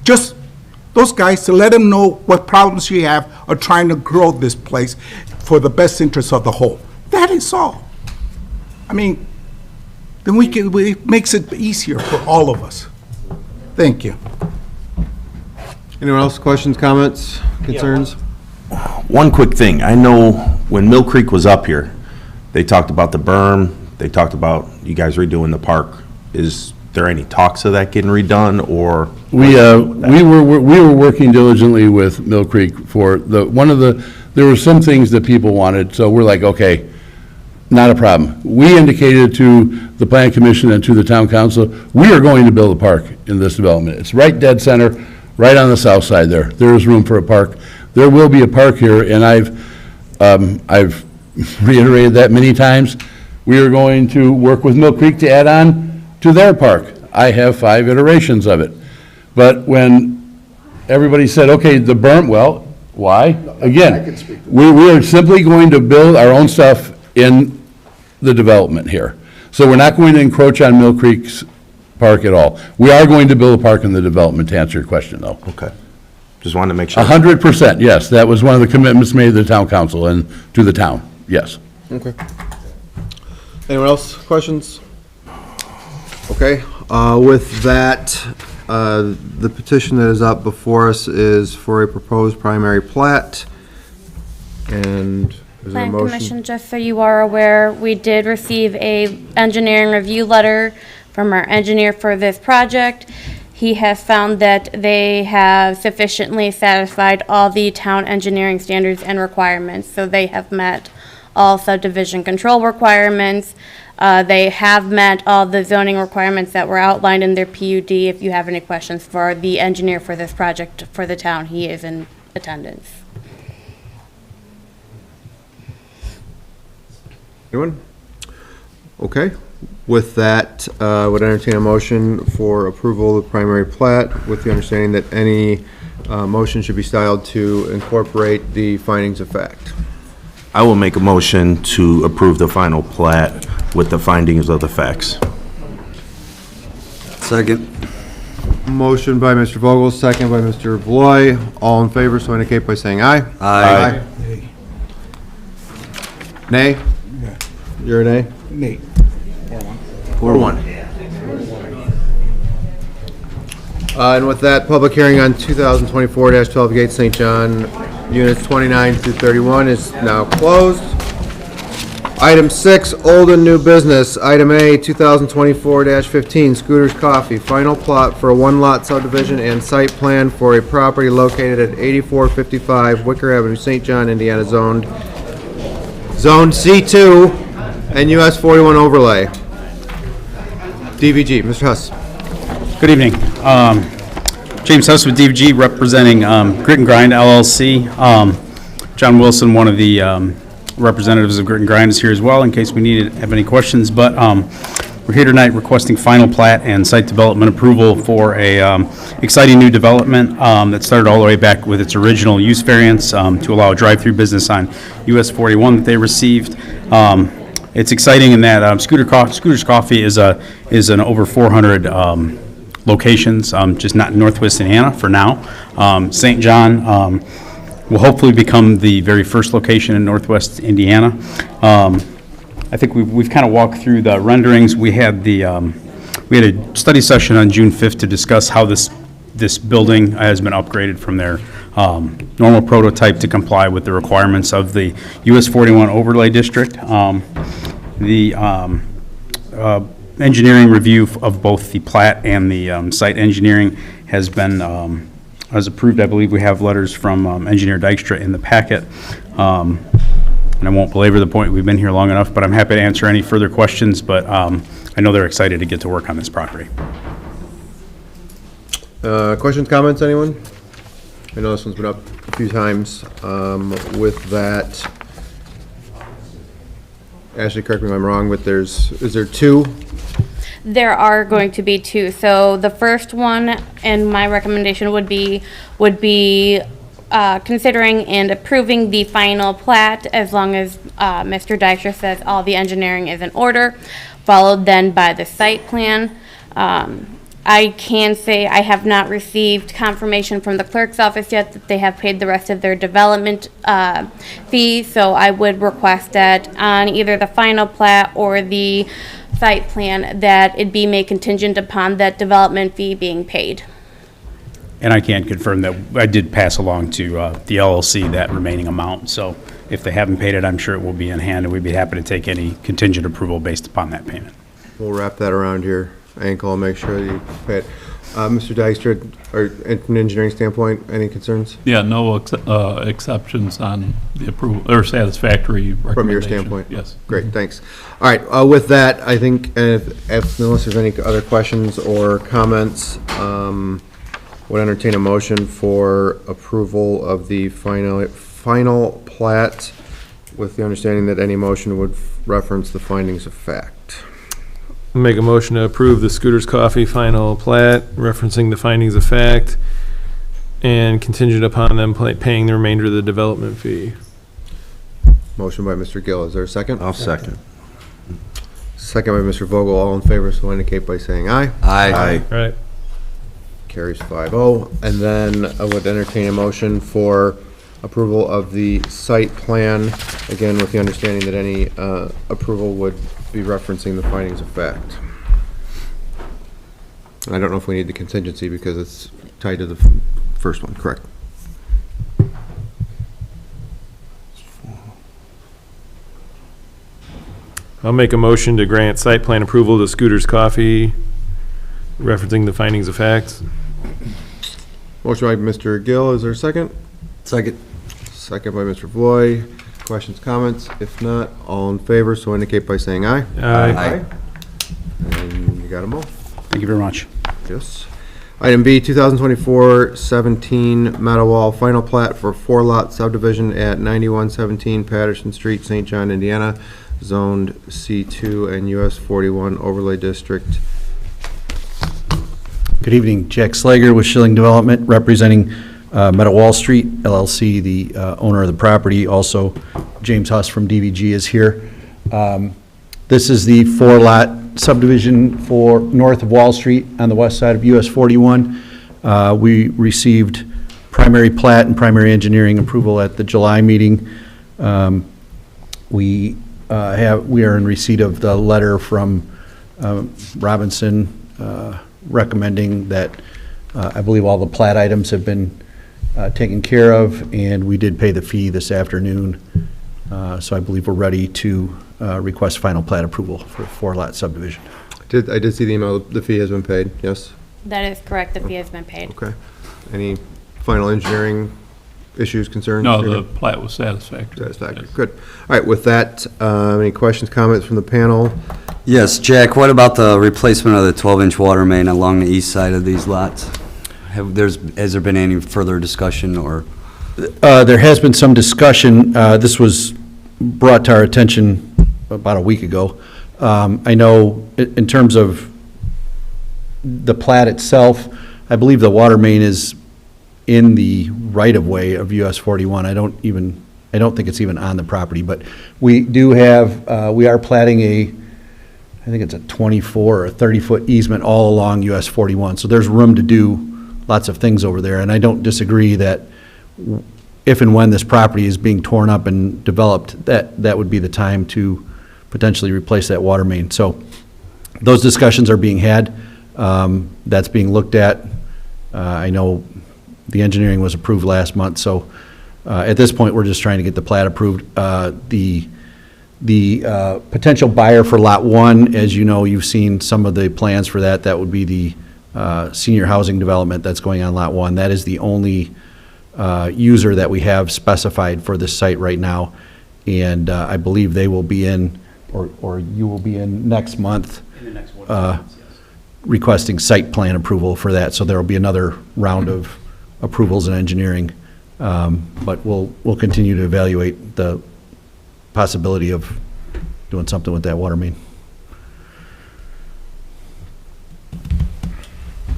Speaker 4: Just those guys, to let them know what problems you have are trying to grow this place for the best interest of the whole. That is all. I mean, then it makes it easier for all of us. Thank you.
Speaker 1: Anyone else, questions, comments, concerns?
Speaker 11: One quick thing, I know when Mill Creek was up here, they talked about the berm, they talked about you guys redoing the park. Is there any talks of that getting redone, or?
Speaker 15: We were working diligently with Mill Creek for there were some things that people wanted, so we're like, okay, not a problem. We indicated to the Plan Commission and to the Town Council, we are going to build a park in this development. It's right dead center, right on the south side there. There is room for a park. There will be a park here, and I've reiterated that many times. We are going to work with Mill Creek to add on to their park. I have 5 iterations of it. But when everybody said, okay, the berm, well, why? Again, we are simply going to build our own stuff in the development here. So we're not going to encroach on Mill Creek's park at all. We are going to build a park in the development, to answer your question, though.
Speaker 11: Okay. Just wanted to make sure.
Speaker 15: 100%, yes. That was one of the commitments made to the town council and to the town, yes.
Speaker 1: Okay. Anyone else, questions? Okay, with that, the petition that is up before us is for a proposed primary plat, and is there a
Speaker 2: Plan
Speaker 1: motion?
Speaker 2: Commission, just so you are aware, we did receive a engineering review letter from our engineer for this project. He has found that they have sufficiently satisfied all the town engineering standards and requirements, so they have met all subdivision control requirements. They have met all the zoning requirements that were outlined in their PUD. If you have any questions for the engineer for this project for the town, he is in attendance.
Speaker 1: Anyone? Okay, with that, would entertain a motion for approval of the primary plat with the understanding that any motion should be styled to incorporate the findings of fact.
Speaker 11: I will make a motion to approve the final plat with the findings of the facts.
Speaker 9: Second.
Speaker 1: Motion by Mr. Vogel, second by Mr. Bloy. All in favor, so indicate by saying aye.
Speaker 9: Aye.
Speaker 1: Nay? You're a nay?
Speaker 4: Nate.
Speaker 1: 4-1. And with that, public hearing on 2024-12 Gate St. John, units 29 through 31 is now closed. Item 6, old and new business. Item A, 2024-15, Scooters Coffee, final plot for a one-lot subdivision and site plan for a property located at 8455 Wicker Avenue, St. John, Indiana, zoned C2 and US 41 overlay. DVG, Mr. Huss.
Speaker 13: Good evening. James Huss with DVG, representing Grit and Grind LLC. John Wilson, one of the representatives of Grit and Grind, is here as well in case we have any questions. But we're here tonight requesting final plat and site development approval for a exciting new development that started all the way back with its original use variance to allow a drive-through business on US 41 that they received. It's exciting in that Scooters Coffee is an over 400 locations, just not in Northwest Indiana for now. St. John will hopefully become the very first location in Northwest Indiana. I think we've kind of walked through the renderings. We had a study session on June 5th to discuss how this building has been upgraded from their normal prototype to comply with the requirements of the US 41 overlay district. The engineering review of both the plat and the site engineering has been approved. I believe we have letters from Engineer Dykstra in the packet. And I won't belabor the point, we've been here long enough, but I'm happy to answer any further questions, but I know they're excited to get to work on this property.
Speaker 1: Questions, comments, anyone? I know this one's been up a few times. With that, Ashley, correct me if I'm wrong, but is there two?
Speaker 2: There are going to be two. So the first one, and my recommendation would be considering and approving the final plat as long as Mr. Dykstra says all the engineering is in order, followed then by the site plan. I can say I have not received confirmation from the clerk's office yet that they have paid the rest of their development fee, so I would request that on either the final plat or the site plan, that it'd be made contingent upon that development fee being paid.
Speaker 13: And I can confirm that I did pass along to the LLC that remaining amount, so if they haven't paid it, I'm sure it will be in hand, and we'd be happy to take any contingent approval based upon that payment.
Speaker 1: We'll wrap that around your ankle and make sure that you pay it. Mr. Dykstra, from an engineering standpoint, any concerns?
Speaker 16: Yeah, no exceptions on the approval, or satisfactory recommendation.
Speaker 1: From your standpoint?
Speaker 16: Yes.
Speaker 1: Great, thanks. All right, with that, I think, unless there's any other questions or comments, would entertain a motion for approval of the final plat with the understanding that any motion would reference the findings of fact.
Speaker 3: Make a motion to approve the Scooters Coffee final plat, referencing the findings of fact, and contingent upon them paying the remainder of the development fee.
Speaker 1: Motion by Mr. Gill, is there a second?
Speaker 11: I'll second.
Speaker 1: Second by Mr. Vogel, all in favor, so indicate by saying aye.
Speaker 9: Aye.
Speaker 3: Right.
Speaker 1: Carries 5-0. And then I would entertain a motion for approval of the site plan, again, with the understanding that any approval would be referencing the findings of fact. And I don't know if we need the contingency because it's tied to the first one, correct?
Speaker 3: I'll make a motion to grant site plan approval to Scooters Coffee, referencing the findings of fact.
Speaker 1: Motion by Mr. Gill, is there a second?
Speaker 9: Second.
Speaker 1: Second by Mr. Floyd. Questions, comments? If not, all in favor, so indicate by saying aye.
Speaker 3: Aye.
Speaker 1: And you got them all.
Speaker 13: Thank you very much.
Speaker 1: Yes. Item B, 2024-17 Meadowall, final plat for 4-lot subdivision at 9117 Patterson Street, St. John, Indiana, zoned C2 and US 41 overlay district.
Speaker 18: Good evening, Jack Slager with Schilling Development, representing Meadowall Street LLC, the owner of the property. Also, James Huss from DVG is here. This is the 4-lot subdivision for north of Wall Street on the west side of US 41. We received primary plat and primary engineering approval at the July meeting. We are in receipt of the letter from Robinson recommending that I believe all the plat items have been taken care of, and we did pay the fee this afternoon. So I believe we're ready to request final plat approval for a 4-lot subdivision.
Speaker 1: I did see the email, the fee has been paid, yes?
Speaker 2: That is correct, the fee has been paid.
Speaker 1: Okay. Any final engineering issues, concerns?
Speaker 16: No, the plat was satisfactory.
Speaker 1: Satisfactory, good. All right, with that, any questions, comments from the panel?
Speaker 9: Yes, Jack, what about the replacement of the 12-inch water main along the east side of these lots? Has there been any further discussion or?
Speaker 18: There has been some discussion. This was brought to our attention about a week ago. I know in terms of the plat itself, I believe the water main is in the right-of-way of US 41. I don't think it's even on the property, but we do have, we are platting I think it's a 24 or 30-foot easement all along US 41. So there's room to do lots of things over there, and I don't disagree that if and when this property is being torn up and developed, that would be the time to potentially replace that water main. So those discussions are being had. That's being looked at. I know the engineering was approved last month, so at this point, we're just trying to get the plat approved. The potential buyer for Lot 1, as you know, you've seen some of the plans for that. That would be the senior housing development that's going on Lot 1. That is the only user that we have specified for this site right now. And I believe they will be in, or you will be in next month, requesting site plan approval for that. So there will be another round of approvals and engineering. But we'll continue to evaluate the possibility of doing something with that water main.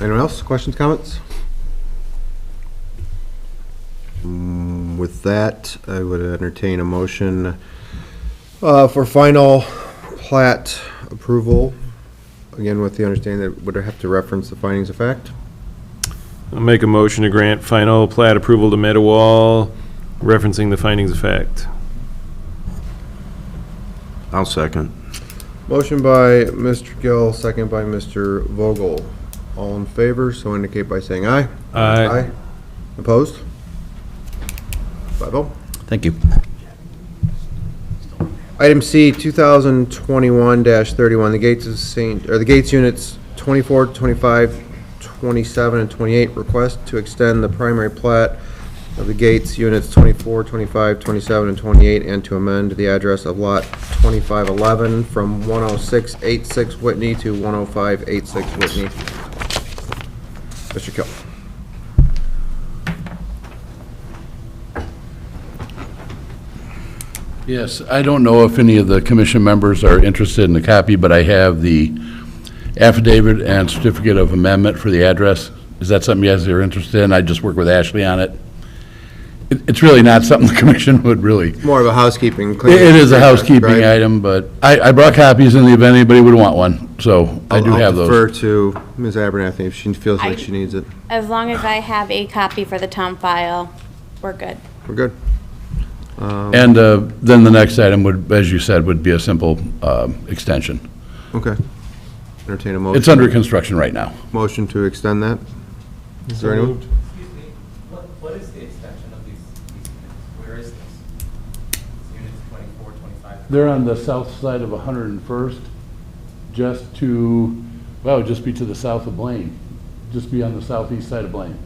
Speaker 1: Anyone else? Questions, comments? With that, I would entertain a motion for final plat approval, again with the understanding that would have to reference the findings of fact.
Speaker 3: I'll make a motion to grant final plat approval to Meadowall, referencing the findings of fact.
Speaker 11: I'll second.
Speaker 1: Motion by Mr. Gill, second by Mr. Vogel. All in favor, so indicate by saying aye.
Speaker 3: Aye.
Speaker 1: Opposed? 5-0.
Speaker 18: Thank you.
Speaker 1: Item C, 2021-31, the Gates of St., or the Gates Units 24, 25, 27, and 28, request to extend the primary plat of the Gates Units 24, 25, 27, and 28, and to amend the address of Lot 2511 from 10686 Whitney to 10586 Whitney. Mr. Kill.
Speaker 14: Yes, I don't know if any of the commission members are interested in the copy, but I have the affidavit and certificate of amendment for the address. Is that something you guys are interested in? I just work with Ashley on it. It's really not something the commission would really.
Speaker 1: More of a housekeeping.
Speaker 14: It is a housekeeping
Speaker 1: right?
Speaker 14: item, but I brought copies in the event anybody would want one, so I do have
Speaker 1: I'll
Speaker 14: those.
Speaker 1: defer to Ms. Abernathy if she feels like she needs it.
Speaker 2: As long as I have a copy for the town file, we're good.
Speaker 1: We're good.
Speaker 14: And then the next item would, as you said, would be a simple extension.
Speaker 1: Okay. Entertain a motion.
Speaker 14: It's under construction right now.
Speaker 1: Motion to extend that. Is there anyone?
Speaker 5: Excuse me, what is the extension of these units? Where is this? Units 24, 25?
Speaker 14: They're on the south side of 101st, just to, well, it would just be to the south of Blaine, just be on the southeast side of Blaine.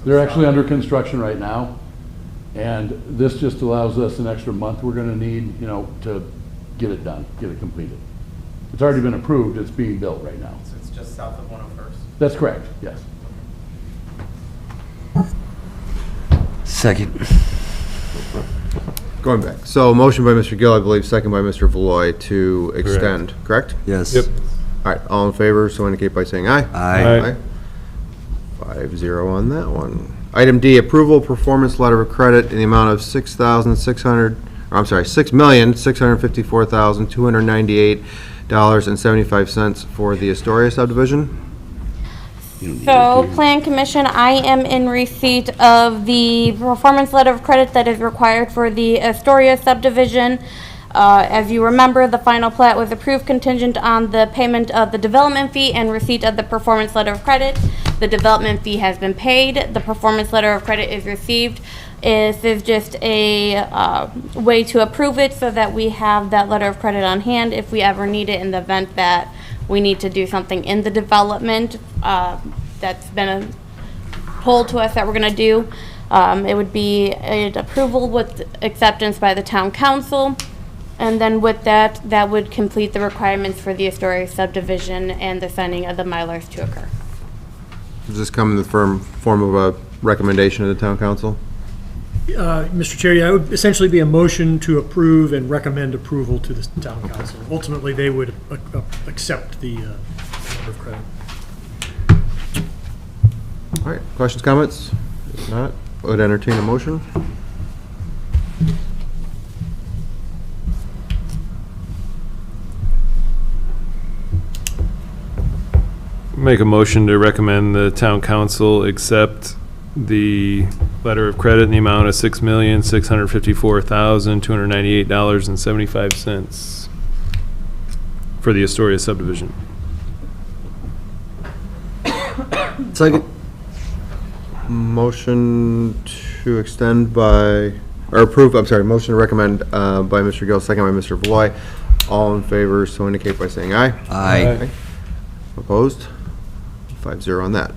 Speaker 14: They're actually under construction right now, and this just allows us an extra month we're gonna need, you know, to get it done, get it completed. It's already been approved, it's being built right now.
Speaker 5: So it's just south of 101st?
Speaker 14: That's correct, yes.
Speaker 9: Second.
Speaker 1: Going back. So motion by Mr. Gill, I believe, second by Mr. Valoy to extend, correct?
Speaker 9: Yes.
Speaker 3: Yep.
Speaker 1: All right, all in favor, so indicate by saying aye.
Speaker 9: Aye.
Speaker 1: 5-0 on that one. Item D, approval performance letter of credit in the amount of $6,654,298.75 for the Astoria subdivision.
Speaker 2: So, Plan Commission, I am in receipt of the performance letter of credit that is required for the Astoria subdivision. As you remember, the final plat was approved contingent on the payment of the development fee and receipt of the performance letter of credit. The development fee has been paid. The performance letter of credit is received. This is just a way to approve it so that we have that letter of credit on hand if we ever need it in the event that we need to do something in the development that's been told to us that we're going to do. It would be an approval with acceptance by the town council. And then with that, that would complete the requirements for the Astoria subdivision and the signing of the Mylars to occur.
Speaker 1: Does this come in the form of a recommendation of the town council?
Speaker 19: Mr. Chair, yeah, it would essentially be a motion to approve and recommend approval to the town council. Ultimately, they would accept the letter of credit.
Speaker 1: All right, questions, comments? If not, I would entertain a motion.
Speaker 3: Make a motion to recommend the town council accept the letter of credit in the amount of $6,654,298.75 for the Astoria subdivision.
Speaker 9: Second.
Speaker 1: Motion to extend by, or approve, I'm sorry, motion to recommend by Mr. Gill, second by Mr. Valoy. All in favor, so indicate by saying aye.
Speaker 9: Aye.
Speaker 1: Opposed? 5-0 on that.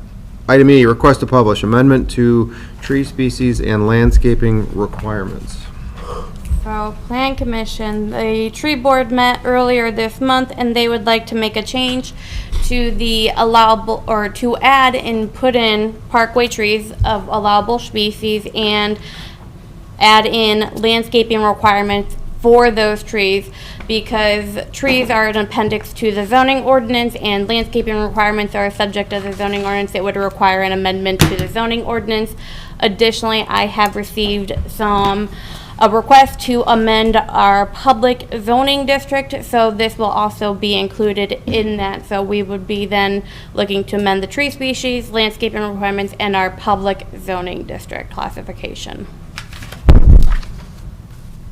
Speaker 1: Item E, request to publish amendment to tree species and landscaping requirements.
Speaker 2: So, Plan Commission, the tree board met earlier this month and they would like to make a change to the allowable, or to add and put in parkway trees of allowable species and add in landscaping requirements for those trees, because trees are an appendix to the zoning ordinance and landscaping requirements are a subject of the zoning ordinance. It would require an amendment to the zoning ordinance. Additionally, I have received a request to amend our public zoning district, so this will also be included in that. So we would be then looking to amend the tree species, landscaping requirements, and our public zoning district classification.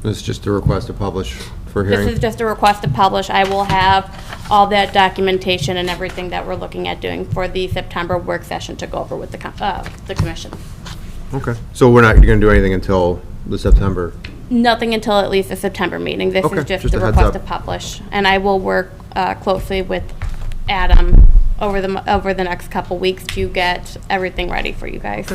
Speaker 1: This is just a request to publish for
Speaker 2: This
Speaker 1: hearing?
Speaker 2: is just a request to publish. I will have all that documentation and everything that we're looking at doing for the September work session to go over with the commission.
Speaker 1: Okay, so you're gonna do anything until the September?
Speaker 2: Nothing until at least the September meeting. This
Speaker 1: Okay,
Speaker 2: is just
Speaker 1: just
Speaker 2: a
Speaker 1: a heads
Speaker 2: request to
Speaker 1: up.
Speaker 2: publish. And I will work closely with Adam over the next couple weeks to get everything ready for you guys.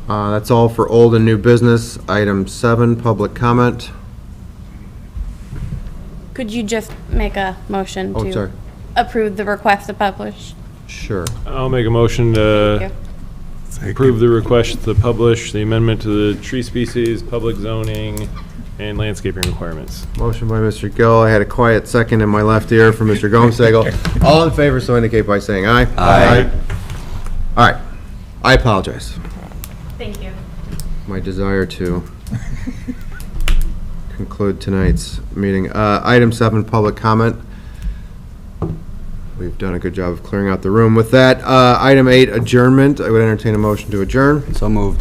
Speaker 1: That's all for old and new business. Item 7, public comment.
Speaker 2: Could you just make a motion
Speaker 1: Oh, sorry.
Speaker 2: to approve the request to publish?
Speaker 1: Sure.
Speaker 3: I'll make a motion to
Speaker 2: Thank
Speaker 3: approve the request to publish the amendment to the tree species, public zoning, and landscaping requirements.
Speaker 1: Motion by Mr. Gill. I had a quiet second in my left ear from Mr. Gomsegel. All in favor, so indicate by saying aye.
Speaker 9: Aye.
Speaker 1: All right. I apologize.
Speaker 2: Thank you.
Speaker 1: My desire to conclude tonight's meeting. Item 7, public comment. We've done a good job of clearing out the room. With that, item 8, adjournment. I would entertain a motion to adjourn.
Speaker 9: So moved.